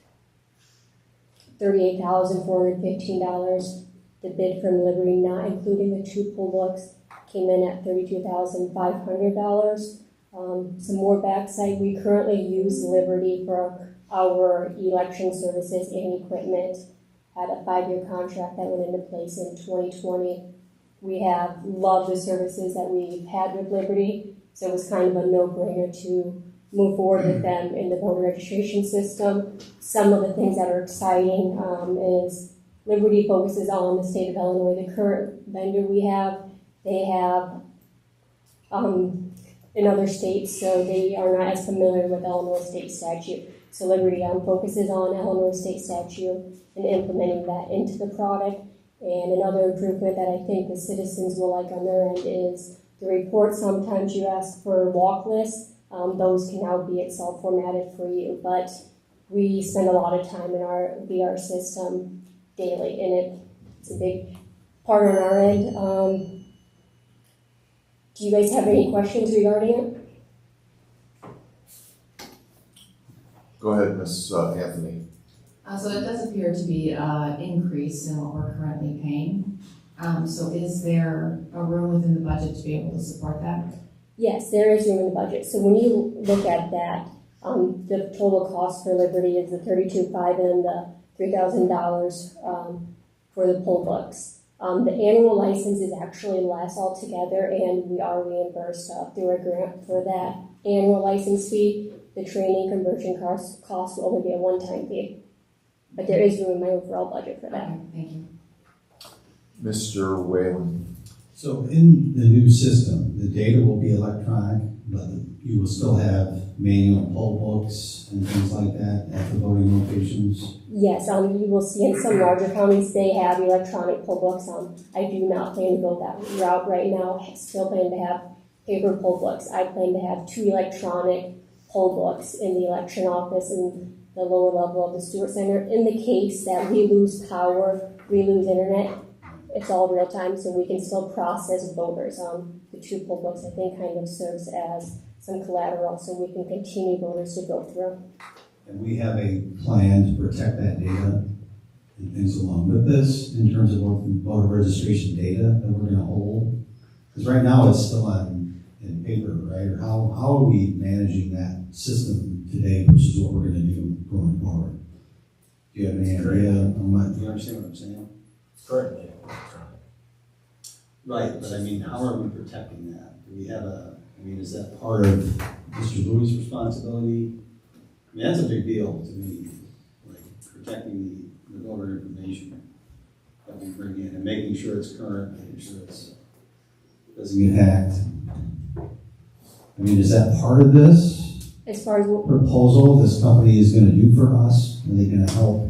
$38,415. The bid from Liberty, not including the 2 poll books, came in at $32,500. Some more backside, we currently use Liberty for our election services and equipment. Had a 5-year contract that went into place in 2020. We have loved the services that we've had with Liberty, so it was kind of a no-brainer to move forward with them in the voter registration system. Some of the things that are exciting is Liberty focuses on the state of Illinois. The current vendor we have, they have in other states, so they are not as familiar with Illinois state statute. So Liberty focuses on Illinois state statute and implementing that into the product. And another improvement that I think the citizens will like on their end is The report, sometimes you ask for walk lists. Those can now be Excel formatted for you, but we spend a lot of time in our VR system daily, and it's a big part on our end. Do you guys have any questions regarding it? Go ahead, Ms. Anthony. So it does appear to be an increase in what we're currently paying. So is there a room within the budget to be able to support that? Yes, there is room in the budget. So when you look at that, the total cost for Liberty is the $32,500 and the $3,000 for the poll books. The annual license is actually less altogether, and we are reimbursed through a grant for that annual license fee. The training conversion cost will only be a one-time fee, but there is room in my overall budget for that. Okay, thank you. Mr. Whalen. So in the new system, the data will be electronic, but you will still have manual poll books and things like that at the voting locations? Yes, you will see in some larger counties they have electronic poll books. I do not plan to go that route right now. I still plan to have paper poll books. I plan to have 2 electronic poll books in the election office and the lower level of the Stewart Center. In the case that we lose power, we lose internet, it's all real time, so we can still process voters. The 2 poll books, I think, kind of serves as some collateral so we can continue voters to go through. And we have a plan to protect that data and things along with this in terms of voter registration data that we're going to hold. Because right now it's still in paper, right? Or how are we managing that system today versus what we're going to do going forward? Do you have any idea on what? Do you understand what I'm saying? Currently electronic. Right, but I mean, how are we protecting that? Do we have is that part of Mr. Louis' responsibility? I mean, that's a big deal to me, like protecting the voter information that we bring in and making sure it's current, making sure it doesn't get hacked. I mean, is that part of this As far as what proposal this company is going to do for us? Are they going to help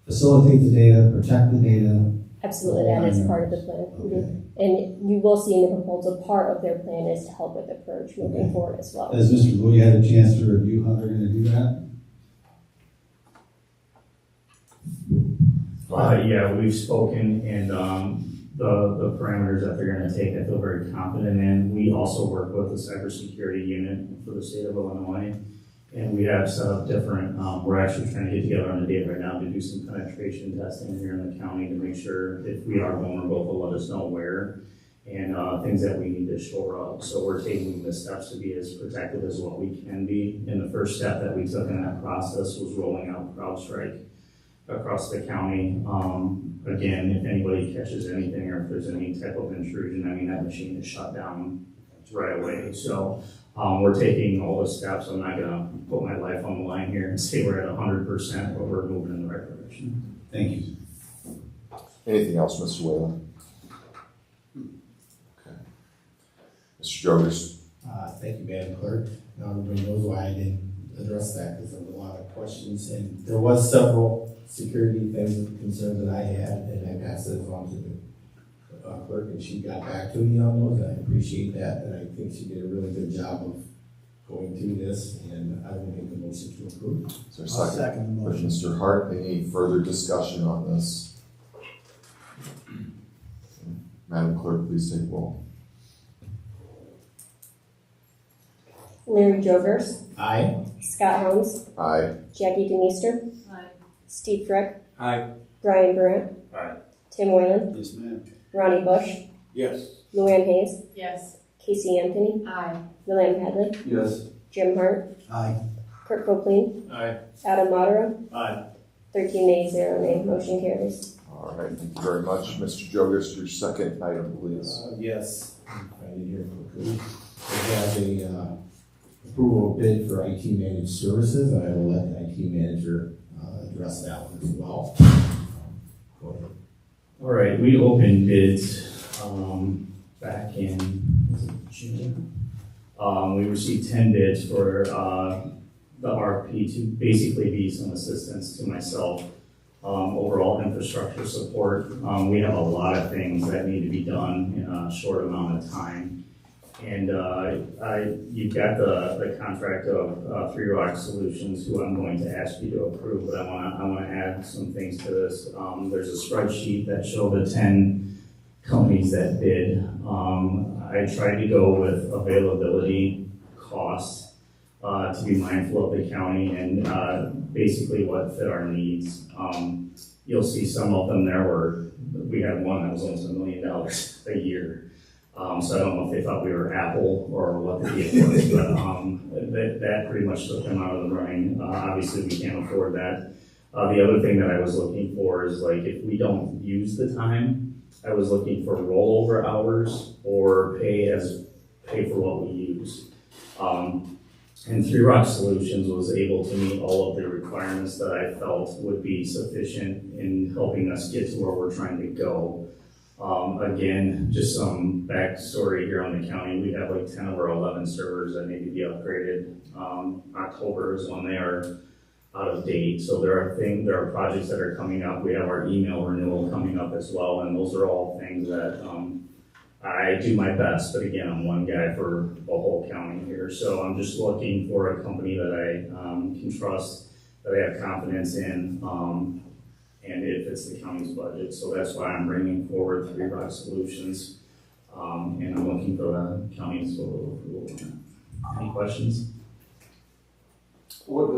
facilitate the data, protect the data? absolutely, that is part of the plan. Okay. And you will see in the proposal, part of their plan is to help with the purge moving forward as well. Has Mr. Louis had a chance to review how they're going to do that? Yeah, we've spoken, and the parameters that they're going to take, I feel very confident in. We also work with the cybersecurity unit for the state of Illinois, and we have set up different, we're actually trying to get together on the date right now to do some penetration testing here in the county to make sure if we are vulnerable, to let us know where, and things that we need to shore up. So we're taking the steps to be as protected as what we can be. And the first step that we took in that process was rolling out CrowdStrike across the county. Again, if anybody catches anything or if there's any type of intrusion, I mean, that machine is shut down right away. So we're taking all the steps. I'm not gonna put my life on the line here and say we're at 100%, but we're moving in the right direction. Thank you. Anything else, Mr. Whalen? Okay. Mr. Jogers? Thank you, Madam Clerk. Now everybody knows why I didn't address that, because there were a lot of questions, and there was several security things and concerns that I had, and I passed it on to the clerk, and she got back to me on those, and I appreciate that, and I think she did a really good job of going through this, and I will make a motion to approve. Is there a I'll second? second the With motion. Mr. Hart, any further discussion on this? Madam Clerk, please take roll. Larry Jogers, Aye. Scott Helms, Aye. Jackie DeMeester, Aye. Steve Frick, Aye. Brian Brandt, Aye. Tim Whalen, Yes, ma'am. Ronnie Bush, Yes. Luann Hayes, Yes. Casey Anthony, Aye. William Hadley, Yes. Jim Hart, Aye. Kurt Copeland, Aye. Adam Mater, Aye. 13 nays, 0 nay, motion carries. All right, thank you very much. Mr. Jogers, your second item, please. Yes. I did hear quickly. We have a approval bid for IT managed services, and I will let the IT manager address that one as well. Go ahead. All right, we opened bids back in was it June. We received 10 bids for the RP to basically be some assistance to myself. Overall infrastructure support. We have a lot of things that need to be done in a short amount of time. And you've got the contract of Three Rock Solutions, who I'm going to ask you to approve, but I wanna add some things to this. There's a spreadsheet that showed the 10 companies that bid. I tried to go with availability, cost, to be mindful of the county and basically what fit our needs. You'll see some of them there we had one that was almost $1 million a year. So I don't know if they thought we were Apple or what the deal was, but that pretty much took them out of the running. Obviously, we can't afford that. The other thing that I was looking for is like if we don't use the time, I was looking for rollover hours or pay for what we use. And Three Rock Solutions was able to meet all of the requirements that I felt would be sufficient in helping us get to where we're trying to go. Again, just some backstory here on the county. We have like 10 of our 11 servers that need to be upgraded. October is when they are out of date. So there are projects that are coming up. We have our email renewal coming up as well. And those are all things that I do my best. But again, I'm one guy for the whole county here. So I'm just looking for a company that I can trust, that I have confidence in. And it fits the county's budget. So that's why I'm bringing forward Three Rock Solutions. And I'm looking for the county's approval. Any questions? What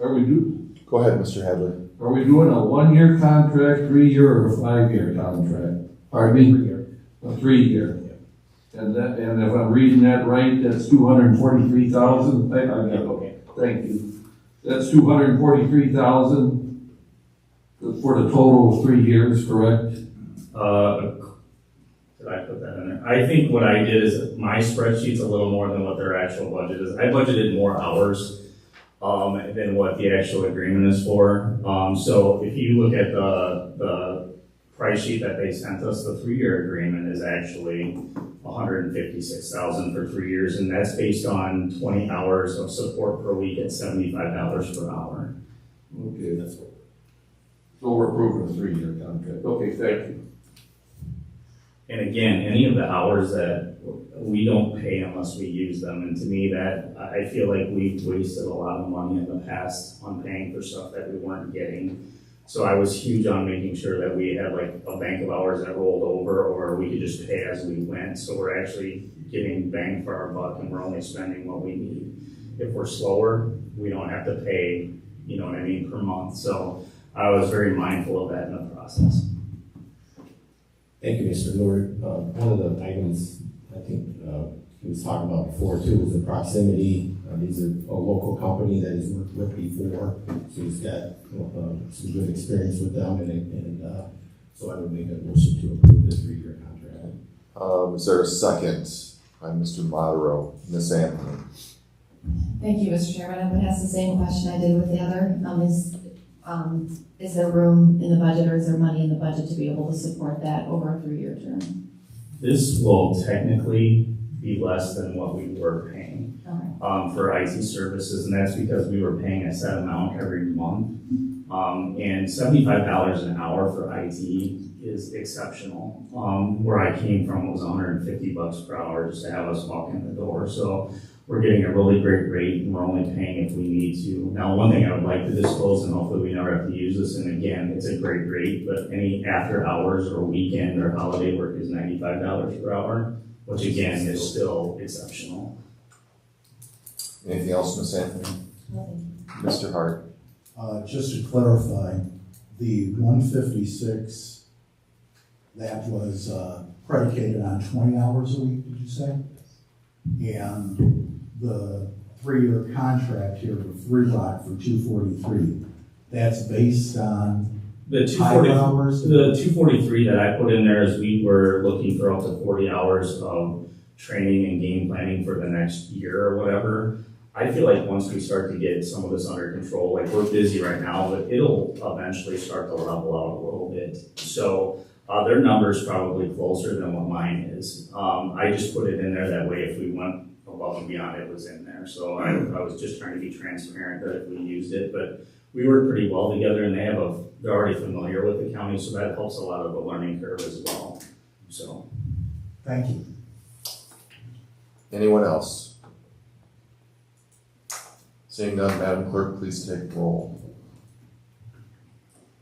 are we doing? Go ahead, Mr. Hadley. Are we doing a 1-year contract, 3-year, or a 5-year contract? Pardon me? 3-year. A 3-year. And if I'm reading that right, that's $243,000. Okay, thank you. That's $243,000 for the total of 3 years, correct? Did I put that in there? I think what I did is my spreadsheet's a little more than what their actual budget is. I budgeted more hours than what the actual agreement is for. So if you look at the price sheet that they sent us, the 3-year agreement is actually $156,000 for 3 years, and that's based on 20 hours of support per week at $75 per hour. Okay, that's what. So we're approving a 3-year contract. Okay, thank you. And again, any of the hours that we don't pay unless we use them, and to me that, I feel like we've wasted a lot of money in the past on paying for stuff that we weren't getting. So I was huge on making sure that we had like a bank of hours that rolled over, or we could just pay as we went. So we're actually getting bang for our buck and we're only spending what we need. If we're slower, we don't have to pay, you know what I mean, per month. So I was very mindful of that in the process. Thank you, Mr. Lord. One of the items I think he was talking about before too was the proximity. These are a local company that he's worked with before, so he's got some good experience with them, and so I would make a motion to approve this 3-year contract. Is there a second by Mr. Modero? Ms. Anthony? Thank you, Mr. Chairman. I would ask the same question I did with the other. Is there room in the budget, or is there money in the budget to be able to support that over a 3-year term? This will technically be less than what we were paying for IT services, and that's because we were paying a set amount every month. And $75 an hour for IT is exceptional. Where I came from, it was $150 per hour just to have us walk in the door. So we're getting a really great rate, and we're only paying if we need to. Now, one thing I would like to disclose, and hopefully we never have to use this, and again, it's a great rate, but any after hours or weekend or holiday work is $95 per hour, which again is still exceptional. Anything else, Ms. Anthony? Mr. Hart? Just to clarify, the 156, that was predicated on 20 hours a week, did you say? And the 3-year contract here with Three Rock for 243, that's based on The 243 that I put in there is we were looking for up to 40 hours of training and game planning for the next year or whatever. I feel like once we start to get some of this under control, like we're busy right now, but it'll eventually start to level out a little bit. So their number is probably closer than what mine is. I just put it in there that way if we went above and beyond, it was in there. So I was just trying to be transparent that if we used it, but we work pretty well together, and they're already familiar with the county, so that helps a lot of the learning curve as well. So. Thank you. Anyone else? Seeing none, Madam Clerk, please take roll.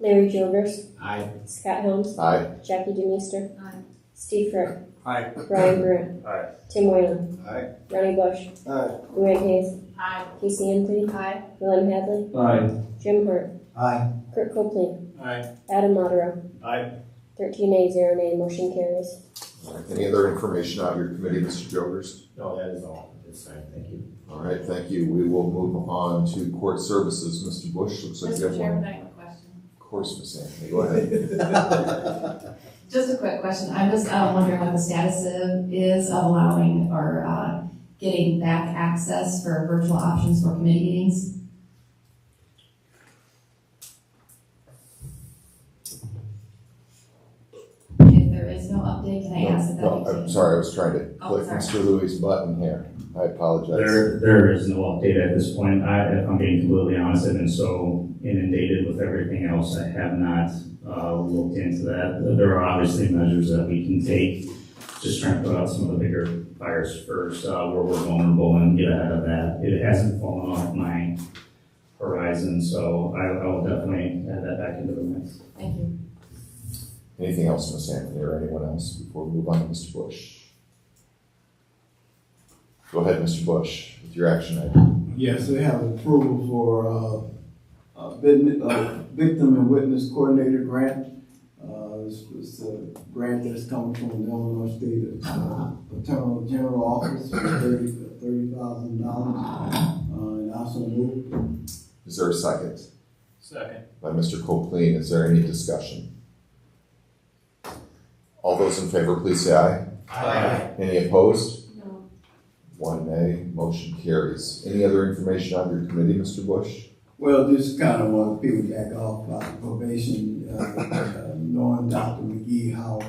Larry Childers. Aye. Scott Helms. Aye. Jackie DeMeester. Aye. Steve Frick. Aye. Brian Grant. Aye. Tim Whalen. Aye. Ronnie Bush. Aye. Luann Hayes. Aye. Casey Anthony. Aye. William Hadley. Aye. Jim Hart. Aye. Kurt Copeland. Aye. Adam Monero. Aye. 13 A, 0 nay, motion carries. All right. Any other information out of your committee, Mr. Jokers? No, that is all. It's fine, thank you. All right, thank you. We will move on to court services. Mr. Bush, looks like you have Mr. one. Chairman, I have a question. Of course, Ms. Anthony, go ahead. Just a quick question. I'm just wondering what the status is of allowing or getting back access for virtual options for committee meetings. If there is no update, can I ask if that No, be I'm changed? sorry, I was trying to Oh, click sorry. Mr. Louis' button here. I apologize. There is no update at this point. If I'm being completely honest, I've been so inundated with everything else, I have not looked into that. There are obviously measures that we can take, just trying to put out some of the bigger fires first, where we're vulnerable and get ahead of that. It hasn't fallen off my horizon, so I will definitely add that back into the mix. Thank you. Anything else, Ms. Anthony, or anyone else before we move on to Mr. Bush? Go ahead, Mr. Bush, with your action item. Yes, we have approval for victim and witness coordinator grant. This was a grant that's coming from the Illinois State Attorney General Office for $30,000. And also moved. Is there a second? Second. By Mr. Copeland. Is there any discussion? All those in favor, please say aye. Aye. Any opposed? No. 1 nay, motion carries. Any other information on your committee, Mr. Bush? Well, just kind of want to piggyback off about probation, knowing Dr. McGee, how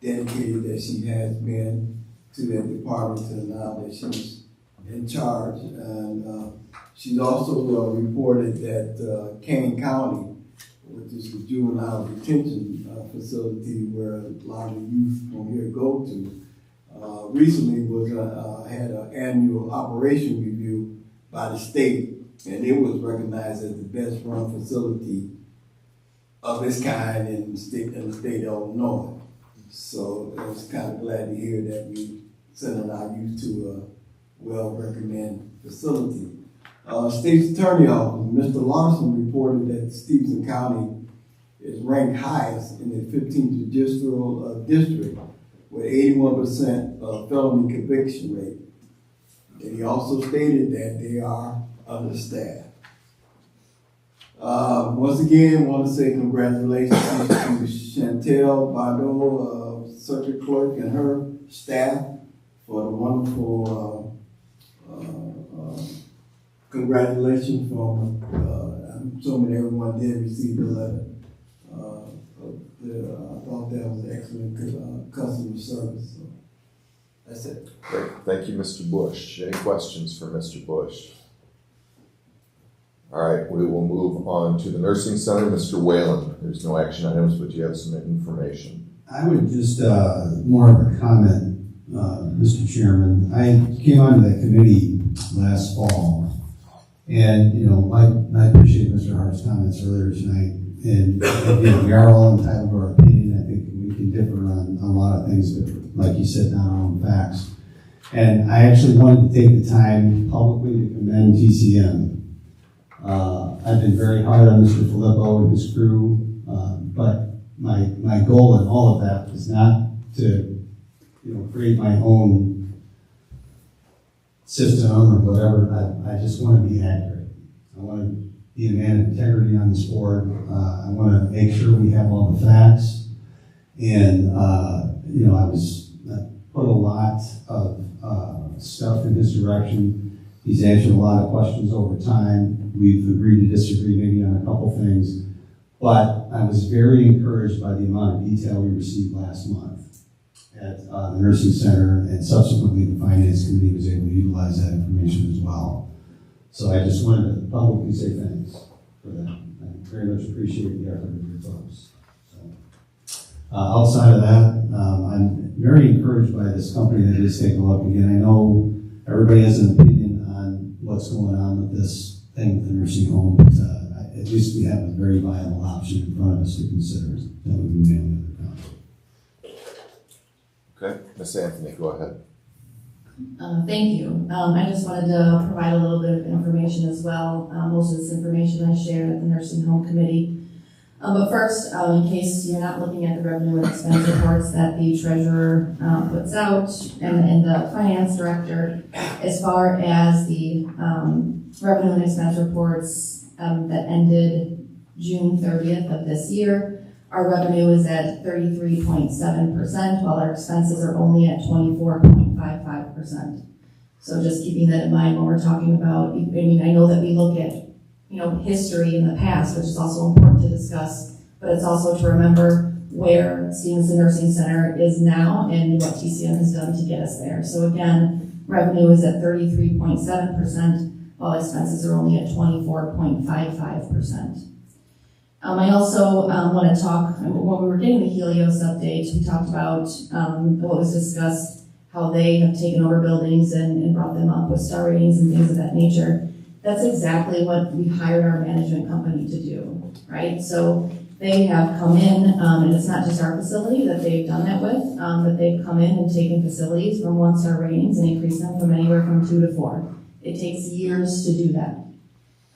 dedicated that she has been to that department and now that she's in charge. And she's also reported that Kane County, which is the juvenile detention facility where a lot of youth from here go to, recently was had an annual operation review by the state, and it was recognized as the best run facility of its kind in the state of Illinois. So I was kind of glad to hear that we sending our youth to a well-recommended facility. State's Attorney Office, Mr. Larson reported that Stephenson County is ranked highest in the 15th Judicial District with 81% felony conviction rate. And he also stated that they are understaffed. Once again, want to say congratulations to Chantel Bardot, Circuit Clerk, and her staff for the wonderful congratulations from, I'm assuming everyone did receive the letter. I thought that was excellent customer service. So that's it. Great. Thank you, Mr. Bush. Any questions for Mr. Bush? All right, we will move on to the nursing center. Mr. Whalen, there's no action items, but you have some information. I would just, more of a comment, Mr. Chairman. I came onto that committee last fall, and, you know, I appreciate Mr. Hart's comments earlier tonight, and you know, we are all entitled to our opinion. I think we can differ on a lot of things, but like you said, not our own facts. And I actually wanted to take the time publicly to commend TCM. I've been very hard on Mr. Filippo and his crew, but my goal in all of that is not to, you know, create my own system or whatever. I just want to be accurate. I want to be a man of integrity on this board. I want to make sure we have all the facts. And, you know, I put a lot of stuff in his direction. He's answered a lot of questions over time. We've agreed to disagree maybe on a couple things. But I was very encouraged by the amount of detail we received last month at the nursing center, and subsequently the finance committee was able to utilize that information as well. So I just wanted to publicly say thanks for that. I very much appreciate the effort of your folks. So, Outside of that, I'm very encouraged by this company that is taking a look again. I know everybody has an opinion on what's going on with this thing with the nursing home, but at least we have a very viable option in front of us to consider. That would be my only other comment. Okay, Ms. Anthony, go ahead. Thank you. I just wanted to provide a little bit of information as well. Most of this information I shared at the Nursing Home Committee. But first, in case you're not looking at the revenue and expense reports that the treasurer puts out and the finance director, as far as the revenue and expense reports that ended June 30th of this year, our revenue is at 33.7%, while our expenses are only at 24.55%. So just keeping that in mind when we're talking about, I mean, I know that we look at, history in the past, which is also important to discuss, but it's also to remember where Stephenson Nursing Center is now and what TCM has done to get us there. So again, revenue is at 33.7%, while expenses are only at 24.55%. I also want to talk, when we were getting the Helios update, we talked about what was discussed, how they have taken over buildings and brought them up with star ratings and things of that nature. That's exactly what we hired our management company to do, right? So they have come in, and it's not just our facility that they've done that with, but they've come in and taken facilities from 1-star ratings and increased them from anywhere from 2 to 4. It takes years to do that.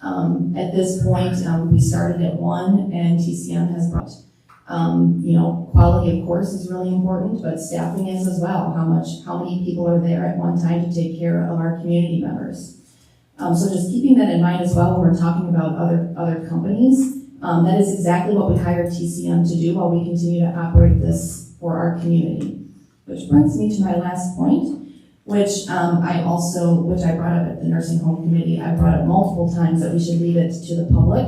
At this point, we started at 1, and TCM has brought, quality of course is really important, but staffing is as well. How many people are there at one time to take care of our community members? So just keeping that in mind as well when we're talking about other companies, that is exactly what we hired TCM to do while we continue to operate this for our community. Which brings me to my last point, which I brought up at the Nursing Home Committee. I brought up multiple times that we should leave it to the public.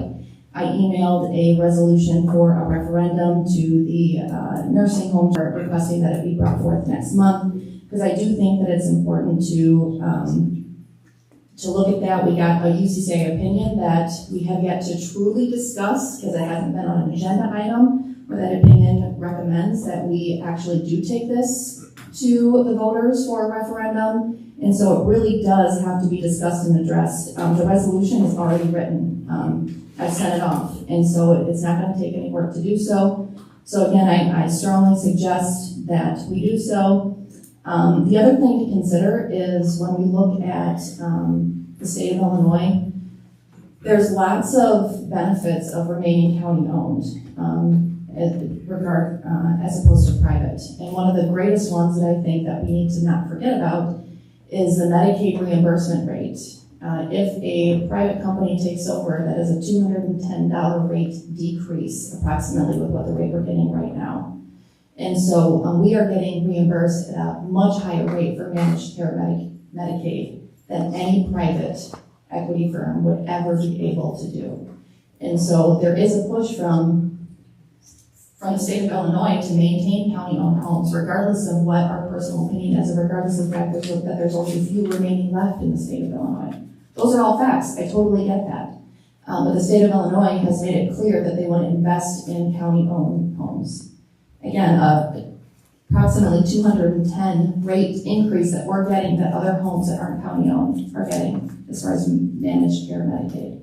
I emailed a resolution for a referendum to the nursing homes requesting that it be brought forth next month, because I do think that it's important to look at that. We got a UCCA opinion that we have yet to truly discuss, because it hasn't been on an agenda item, where that opinion recommends that we actually do take this to the voters for a referendum. And so it really does have to be discussed and addressed. The resolution is already written. I've sent it off, and so it's not going to take any work to do so. So again, I strongly suggest that we do so. The other thing to consider is when we look at the state of Illinois, there's lots of benefits of remaining county-owned as opposed to private. And one of the greatest ones that I think that we need to not forget about is the Medicaid reimbursement rate. If a private company takes over, that is a $210 rate decrease, approximately, with what the rate we're getting right now. And so we are getting reimbursed at a much higher rate for managed care Medicaid than any private equity firm would ever be able to do. And so there is a push from the state of Illinois to maintain county-owned homes, regardless of what our personal opinion is, and regardless of the fact that there's only a few remaining left in the state of Illinois. Those are all facts. I totally get that. But the state of Illinois has made it clear that they want to invest in county-owned homes. Again, approximately 210 rate increase that we're getting that other homes that aren't county-owned are getting as far as managed care Medicaid.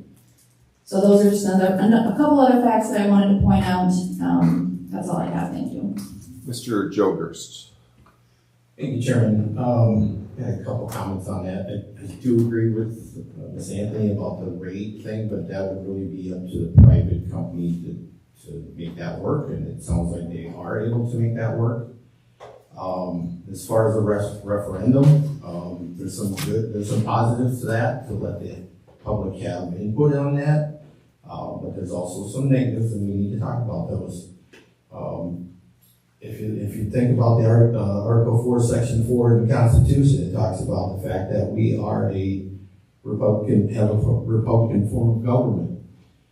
So those are just a couple other facts that I wanted to point out. That's all I have. Thank you. Mr. Joe Gerst. Thank you, Chairman. I had a couple comments on that. I do agree with Ms. Anthony about the rate thing, but that would really be up to the private company to make that work, and it sounds like they are able to make that work. As far as the referendum, there's some positives to that, to let the public have input on that, but there's also some negatives, and we need to talk about those. If you think about the Article 4, Section 4 in the Constitution, it talks about the fact that we are have a Republican form of government.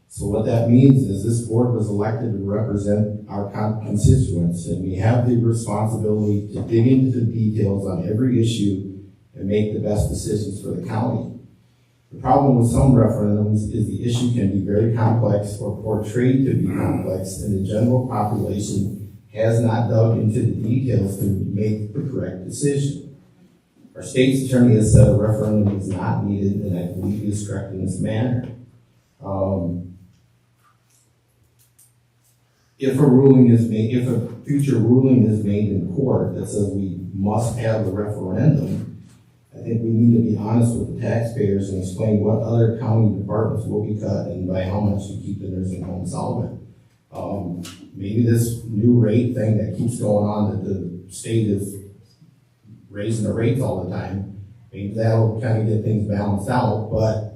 So what that means is this board was elected to represent our constituents, and we have the responsibility to dig into the details on every issue and make the best decisions for the county. The problem with some referendums is the issue can be very complex or portrayed to be complex, and the general population has not dug into the details to make the correct decision. Our state's attorney has said a referendum is not needed, and I believe he is correct in this manner. If a future ruling is made in court that says we must have a referendum, I think we need to be honest with the taxpayers and explain what other county departments will be cut and by how much to keep the nursing home solvent. Maybe this new rate thing that keeps going on, that the state is raising the rates all the time, maybe that'll kind of get things balanced out, but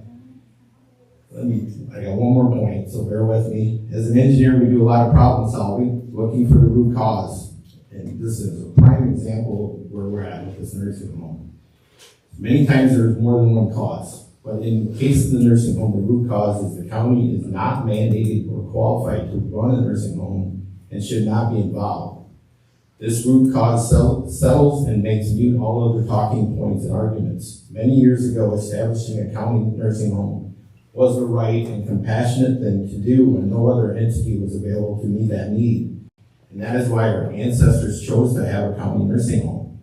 I got one more point, so bear with me. As an engineer, we do a lot of problem solving, looking for the root cause. And this is a prime example of where we're at with this nursing home. Many times there's more than one cause, but in the case of the nursing home, the root cause is the county is not mandated or qualified to run a nursing home and should not be involved. This root cause settles and makes mute all other talking points and arguments. Many years ago, establishing a county nursing home was the right and compassionate thing to do when no other entity was available to meet that need. And that is why our ancestors chose to have a county nursing home.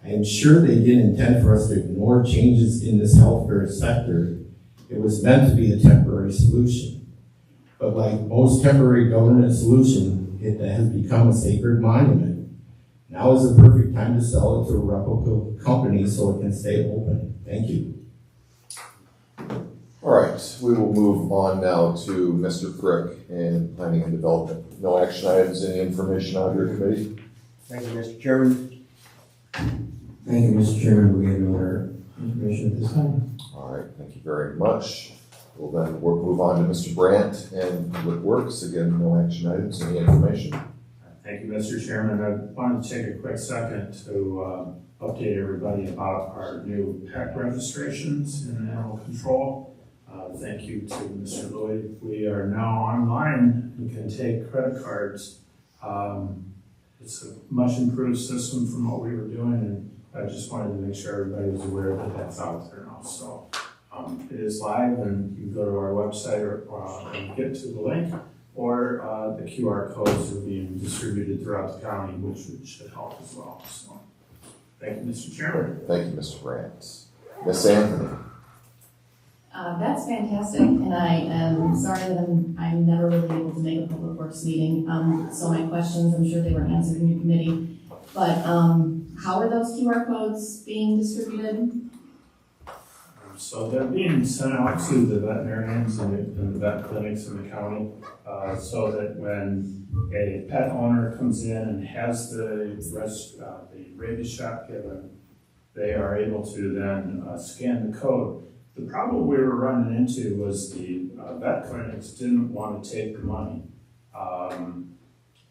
I am sure they didn't intend for us to ignore changes in this healthcare sector. It was meant to be a temporary solution. But like most temporary government solution, it has become a sacred monument. Now is the perfect time to sell it to a reputable company so it can stay open. Thank you. All right, we will move on now to Mr. Frick in Planning and Development. No action items, any information on your committee? Thank you, Mr. Chairman. Thank you, Mr. Chairman. We have no other information at this time. All right, thank you very much. We'll then move on to Mr. Brandt and Public Works. Again, no action items, any information? Thank you, Mr. Chairman. I wanted to take a quick second to update everybody about our new pet registrations in animal control. Thank you to Mr. Lloyd. We are now online and can take credit cards. It's a much improved system from what we were doing, and I just wanted to make sure everybody was aware that that's out there now. So it is live, and you can go to our website and get to the link, or the QR codes are being distributed throughout the county, which should help as well. So thank you, Mr. Chairman. Thank you, Mr. Brandt. Ms. Anthony. That's fantastic, and I am sorry that I'm never really able to make a public works meeting. So my questions, I'm sure they were answered in your committee. But how are those QR codes being distributed? So they're being sent out to the veterinarians and the vet clinics in the county, so that when a pet owner comes in and has the rabies shot given, they are able to then scan the code. The problem we were running into was the vet clinics didn't want to take the money,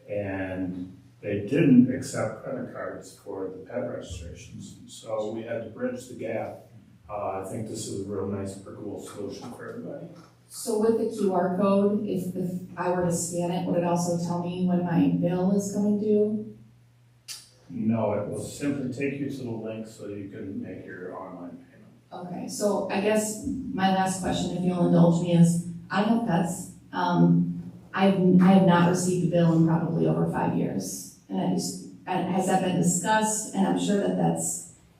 and they didn't accept credit cards for the pet registrations. So we had to bridge the gap. I think this is a real nice, pergola solution for everybody. So with the QR code, if I were to scan it, would it also tell me when my bill is coming due? No, it will simply take you to the link so you can make your online payment. Okay, so I guess my last question, if you'll indulge me, is I have pets. I have not received a bill in probably over 5 years. And has that been discussed? And I'm sure that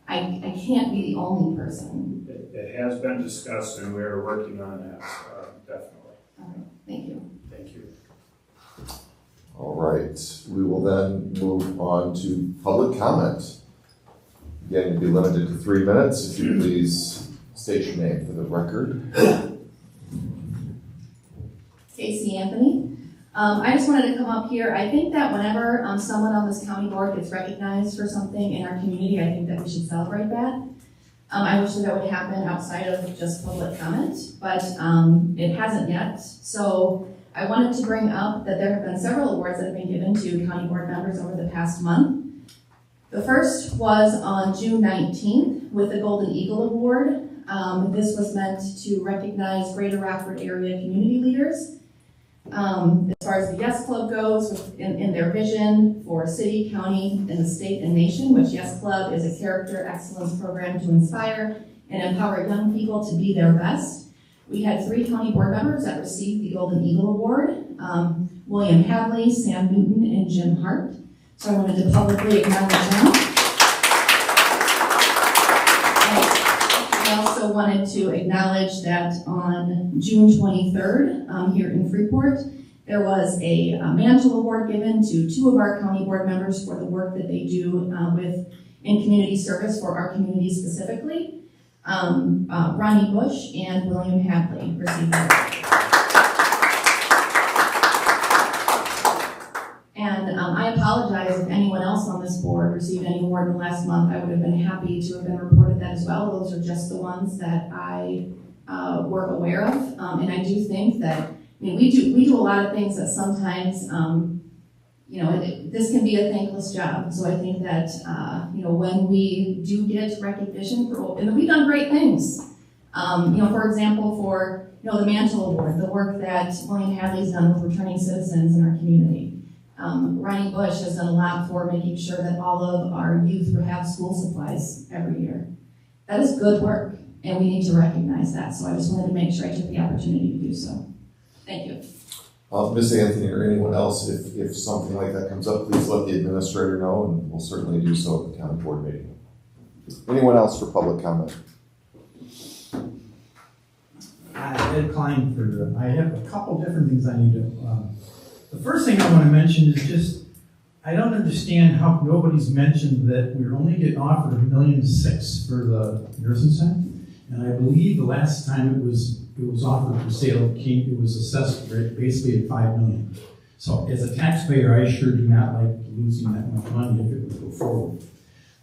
I can't be the only person. It has been discussed, and we are working on that, definitely. Okay, thank you. Thank you. All right, we will then move on to public comment. Again, you'll be limited to 3 minutes. If you please state your name for the record. Stacey Anthony. I just wanted to come up here. I think that whenever someone on this county board gets recognized for something in our community, I think that we should celebrate that. I wish that would happen outside of just public comment, but it hasn't yet. So I wanted to bring up that there have been several awards that have been given to county board members over the past month. The first was on June 19th with the Golden Eagle Award. This was meant to recognize Greater Rockford area community leaders. As far as the Yes Club goes, in their vision for city, county, and the state and nation, which Yes Club is a character excellence program to inspire and empower young people to be their best. We had 3 county board members that received the Golden Eagle Award. William Hadley, Sam Newton, and Jim Hart. So I wanted to publicly acknowledge them. I also wanted to acknowledge that on June 23rd, here in Freeport, there was a mantle award given to 2 of our county board members for the work that they do in community service for our community specifically. Ronnie Bush and William Hadley received that. And I apologize if anyone else on this board received any award in the last month. I would have been happy to have been reported that as well. Those are just the ones that I were aware of. And I do think that, we do a lot of things that sometimes, this can be a thankless job. So I think that, when we do get recognition and we've done great things. For example, for, the Mantle Award, the work that William Hadley's done with returning citizens in our community. Ronnie Bush has done a lot for making sure that all of our youth have school supplies every year. That is good work, and we need to recognize that. So I just wanted to make sure I took the opportunity to do so. Thank you. Ms. Anthony or anyone else, if something like that comes up, please let the administrator know, and we'll certainly do so at the county board meeting. Anyone else for public comment? Ed Klein I have a couple different things I need to, the first thing I want to mention is just, I don't understand how nobody's mentioned that we're only getting offered $1.6 million for the nursing center. And I believe the last time it was offered for sale, it was assessed basically at $5 million. So as a taxpayer, I sure do not like losing that much money if it would go forward.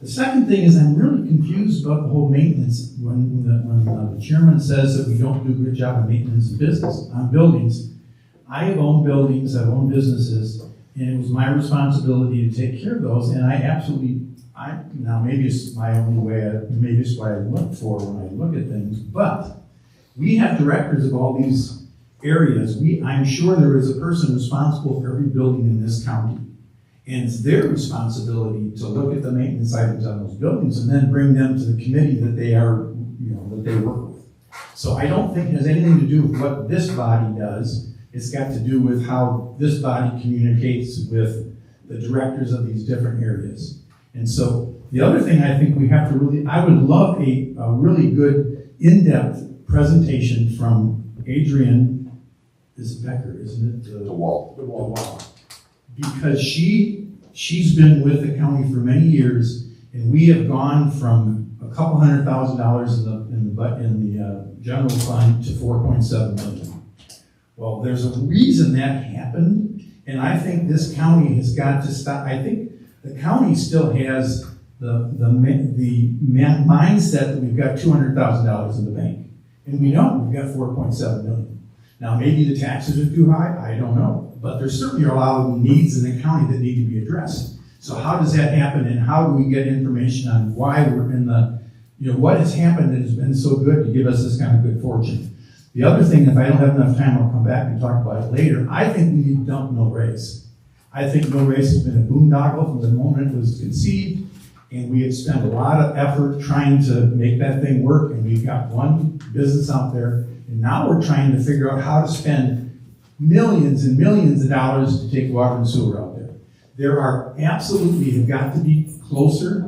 The second thing is I'm really confused about the whole maintenance when the chairman says that we don't do a good job of maintenance and business on buildings. I have owned buildings, I've owned businesses, and it was my responsibility to take care of those, and now maybe it's my only way, maybe it's what I look for when I look at things, but we have directors of all these areas. I'm sure there is a person responsible for every building in this county, and it's their responsibility to look at the maintenance items on those buildings and then bring them to the committee that they work with. So I don't think it has anything to do with what this body does. It's got to do with how this body communicates with the directors of these different areas. And so the other thing I think we have to I would love a really good in-depth presentation from Adrienne Becker, isn't it? DeWalt. Because she's been with the county for many years, and we have gone from a couple $100,000 in the general fund to 4.7 million. Well, there's a reason that happened, and I think this county has got to stop. I think the county still has the mindset that we've got $200,000 in the bank, and we don't. We've got 4.7 million. Now, maybe the taxes are too high. I don't know, but there certainly are a lot of needs in the county that need to be addressed. So how does that happen, and how do we get information on why we're in what has happened that has been so good to give us this kind of good fortune? The other thing, if I don't have enough time, I'll come back and talk about it later. I think we need to dump mill race. I think mill race has been a boondoggle from the moment it was conceived, and we have spent a lot of effort trying to make that thing work, and we've got one business out there, and now we're trying to figure out how to spend millions and millions of dollars to take water and sewer out there. There are absolutely have got to be closer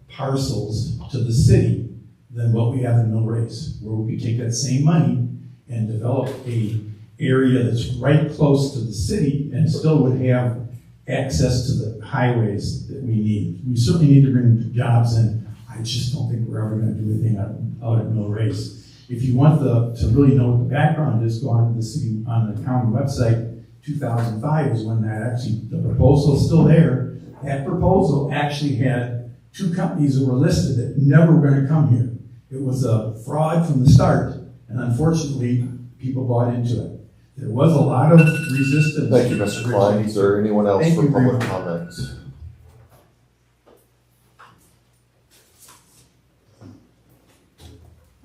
parcels to the city than what we have in mill race, where we could take that same money and develop a area that's right close to the city and still would have access to the highways that we need. We certainly need to bring jobs in. I just don't think we're ever going to do anything out at mill race. If you want to really know what the background is, go on to the county website. 2005 is when the proposal is still there. That proposal actually had 2 companies that were listed that never were going to come here. It was a fraud from the start, and unfortunately, people bought into it. There was a lot of resistance. Thank you, Mr. Klein. Is there anyone else for public comments?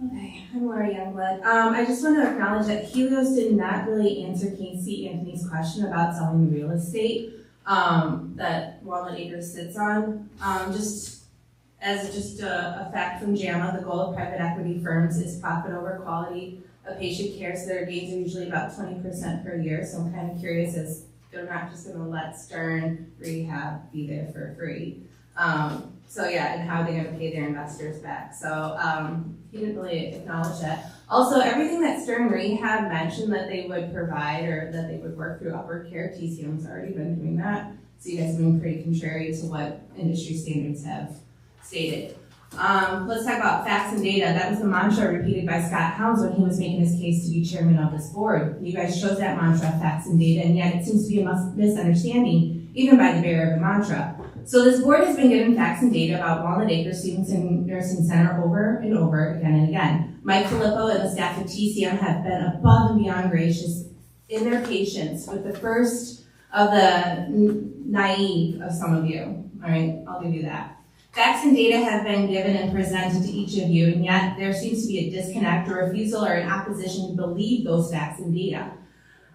Okay, I'm Laura Youngblood. I just want to acknowledge that Helios did not really answer Casey Anthony's question about selling the real estate that Walnut Acres sits on. Just a fact from JAMA, the goal of private equity firms is profit over quality of patient care, so their gains are usually about 20% per year. So I'm kind of curious as They're not just gonna let Stern Rehab be there for free. So yeah, and how are they gonna pay their investors back? So he didn't really acknowledge that. Also, everything that Stern Rehab mentioned that they would provide or that they would work through Upward Care, TCM's already been doing that. So you guys have been pretty contrary to what industry standards have stated. Let's talk about facts and data. That was the mantra repeated by Scott Helms when he was making his case to be chairman of this board. You guys chose that mantra, facts and data, and yet it seems to be a misunderstanding, even by the bearer of the mantra. So this board has been given facts and data about Walnut Acres Stephenson Nursing Center over and over again and again. Mike Filippo and the staff of TCM have been above and beyond gracious in their patience with the first of the naive of some of you. All right, I'll give you that. Facts and data have been given and presented to each of you, and yet there seems to be a disconnect or refusal or an opposition to believe those facts and data.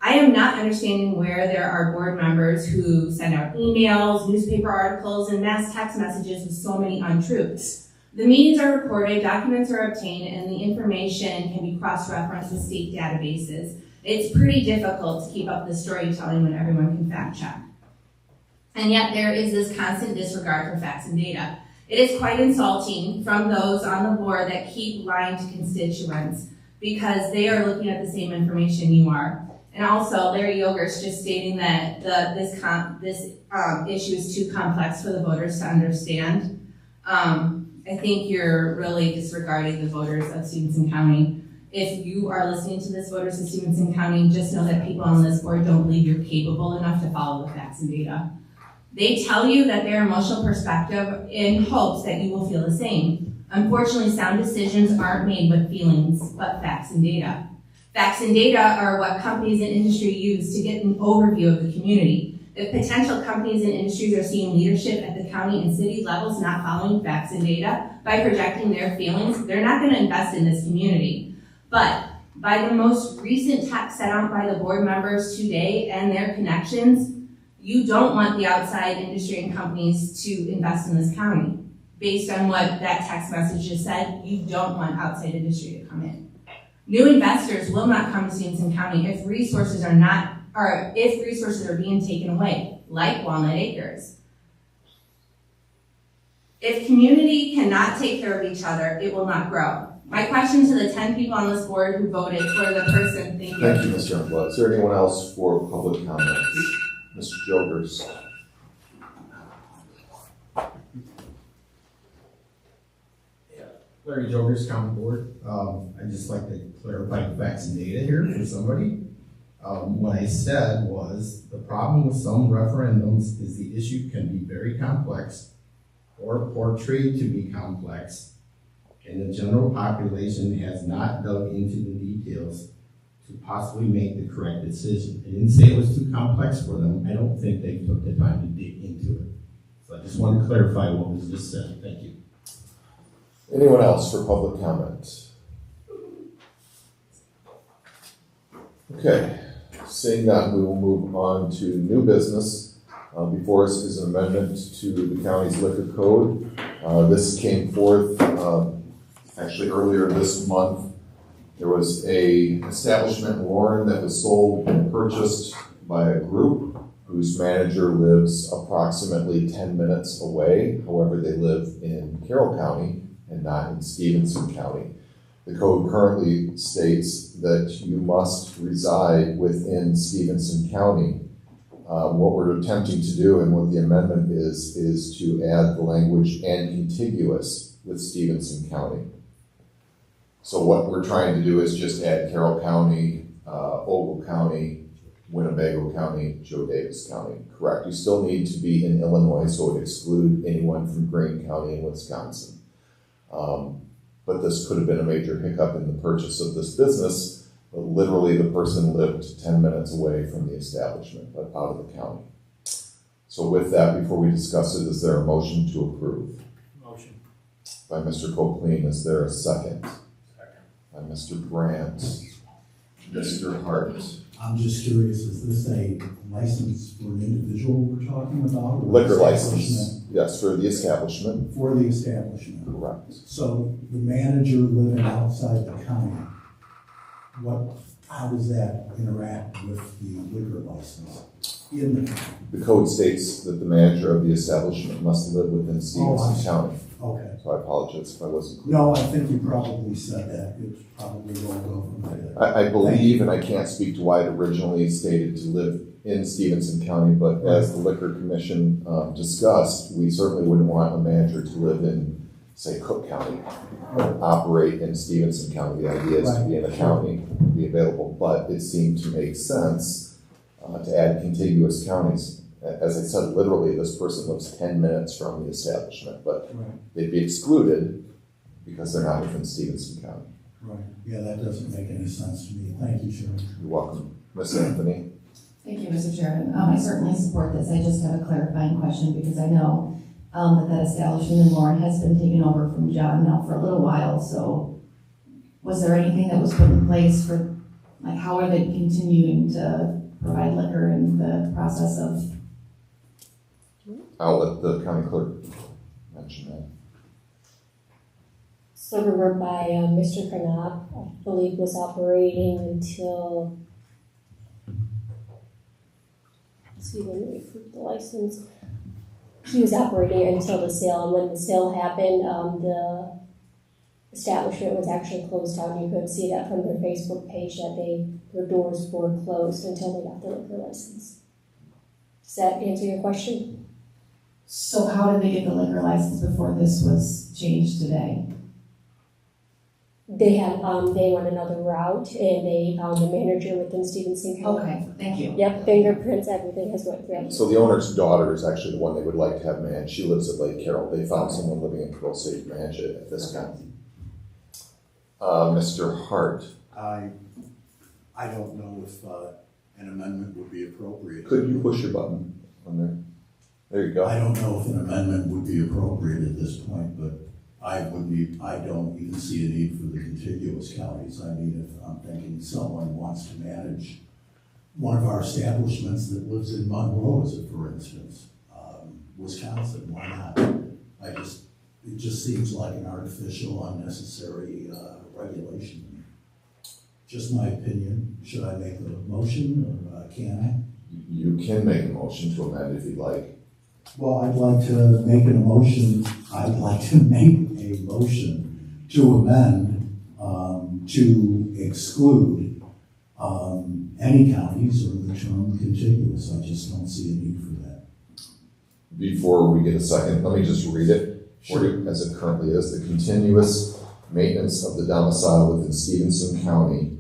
I am not understanding where there are board members who send out emails, newspaper articles, and mass text messages with so many untruths. The meetings are recorded, documents are obtained, and the information can be cross-referenced with state databases. It's pretty difficult to keep up the storytelling when everyone can fact check. And yet there is this constant disregard for facts and data. It is quite insulting from those on the board that keep lying to constituents because they are looking at the same information you are. And also, Larry Yoger's just stating that this issue is too complex for the voters to understand. I think you're really disregarding the voters of Stephenson County. If you are listening to this, voters of Stephenson County, just know that people on this board don't believe you're capable enough to follow the facts and data. They tell you that their emotional perspective in hopes that you will feel the same. Unfortunately, sound decisions aren't made with feelings, but facts and data. Facts and data are what companies and industry use to get an overview of the community. If potential companies and industries are seeing leadership at the county and city levels not following facts and data by projecting their feelings, they're not going to invest in this community. But by the most recent text sent out by the board members today and their connections, you don't want the outside industry and companies to invest in this county. Based on what that text message just said, you don't want outside industry to come in. New investors will not come to Stephenson County if resources are being taken away, like Walnut Acres. If community cannot take care of each other, it will not grow. My question to the 10 people on this board who voted for the person, thank you. Thank you, Ms. Youngblood. Is there anyone else for public comments? Mr. Jokers. Larry Jokers, County Board. I'd just like to clarify the facts and data here for somebody. What I said was the problem with some referendums is the issue can be very complex or portrayed to be complex, and the general population has not dug into the details to possibly make the correct decision. I didn't say it was too complex for them. I don't think they took the time to dig into it. So I just want to clarify what was just said. Thank you. Anyone else for public comment? Okay, seeing that, we will move on to new business. Before us is an amendment to the county's liquor code. This came forth actually earlier this month. There was a establishment in Warren that was sold and purchased by a group whose manager lives approximately 10 minutes away. However, they live in Carroll County and not in Stephenson County. The code currently states that you must reside within Stephenson County. What we're attempting to do and what the amendment is to add the language "and contiguous with Stephenson County." So what we're trying to do is just add Carroll County, Ogle County, Winnebago County, Joe Davis County. Correct. You still need to be in Illinois, so it would exclude anyone from Greene County and Wisconsin. But this could have been a major hiccup in the purchase of this business. But literally, the person lived 10 minutes away from the establishment, but out of the county. So with that, before we discuss it, is there a motion to approve? Motion. By Mr. Copeland, is there a second? Second. By Mr. Brandt. Mr. Hart. I'm just curious, is this a license for an individual we're talking about? Liquor license, yes, for the establishment. For the establishment. Correct. So the manager living outside the county, how does that interact with the liquor license? in the, The code states that the manager of the establishment must live within Stephenson County. okay. So I apologize if I wasn't clear. No, I think you probably said that. It's probably rolled over my head. I believe, and I can't speak to why it originally stated to live in Stephenson County, but as the Liquor Commission discussed, we certainly wouldn't want a manager to live in, say, Cook County, or operate in Stephenson County. The idea is to be in the county, be available, but it seemed to make sense to add contiguous counties. As I said, literally, this person lives 10 minutes from the establishment, but they'd be excluded because they're not within Stephenson County. Right. Yeah, that doesn't make any sense to me. Thank you, Chairman. You're welcome. Ms. Anthony? Thank you, Mr. Chairman. I certainly support this. I just have a clarifying question because I know that establishment in Lauren has been taken over from John now for a little while. So was there anything that was put in place for, like, how are they continuing to provide liquor in the process of? I'll let the county clerk mention that. Silver Road by Mr. Knapp, I believe, was operating until, when we approved the license. He was operating until the sale, and when the sale happened, the establishment was actually closed down. You could see that from their Facebook page that their doors were closed until they got the liquor license. Does that answer your question? So how did they get the liquor license before this was changed today? They went another route, and they found a manager within Stephenson County. Okay, thank you. Yep, fingerprints, everything has went through. So the owner's daughter is actually the one they would like to have managed. She lives at Lake Carroll. They found someone living in Pearl City to manage it at this time. Mr. Hart. I don't know if an amendment would be appropriate. Could you push your button on there? There you go. I don't know if an amendment would be appropriate at this point, but I don't even see a need for the contiguous counties. I mean, if I'm thinking someone wants to manage one of our establishments that lives in Monroe, for instance, Wisconsin, why not? It just seems like an artificial, unnecessary regulation. Just my opinion. Should I make a motion, or can I? You can make a motion to amend if you'd like. Well, I'd like to make a motion to amend to exclude any counties or the term contiguous. I just don't see a need for that. Before we get a second, let me just read it for you as it currently is. The continuous maintenance of the domicile within Stephenson County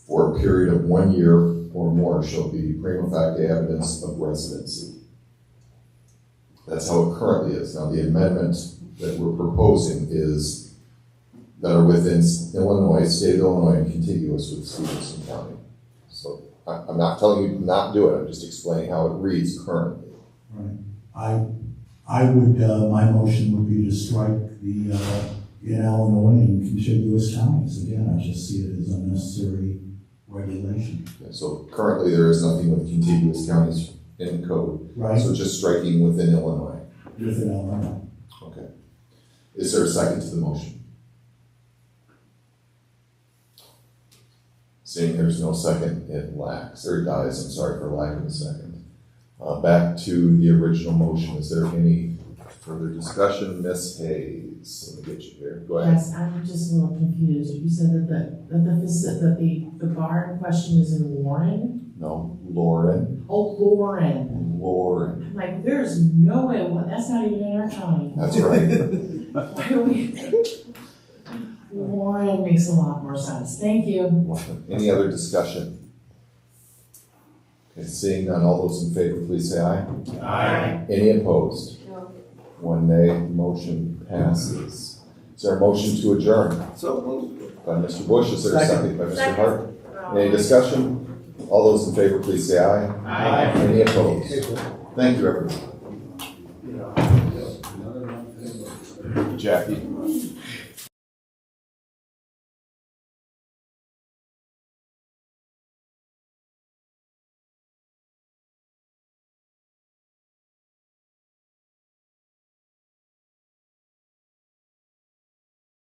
for a period of 1 year or more shall be prima facie evidence of residency. That's how it currently is. Now, the amendment that we're proposing is that are within Illinois, state of Illinois, and contiguous with Stephenson County. So I'm not telling you to not do it. I'm just explaining how it reads currently. Right. I would, my motion would be to strike the in Illinois and contiguous counties. Again, I just see it as unnecessary regulation. Okay, so currently there is nothing with contiguous counties in the code. Right. So just striking within Illinois. Within Illinois. Okay. Is there a second to the motion? Seeing there's no second, it lacks, or dies, I'm sorry for lack of a second. Back to the original motion. Is there any further discussion? Ms. Hayes, let me get you here. Go ahead. Yes, I'm just a little confused. You said that the bar in question is in Warren? No, Lauren. Oh, Lauren. Lauren. I'm like, there's no way, that's not even in our county. That's right. Why do we? Warren makes a lot more sense. Thank you. Any other discussion? Okay, seeing none, all those in favor, please say aye. Aye. Any opposed? No. 1 nay, motion passes. Is there a motion to adjourn? So moved. By Mr. Bush, is there a second by Mr. Second. Hart? Any discussion? All those in favor, please say aye. Aye. Any opposed? Thank you, everyone. Jackie.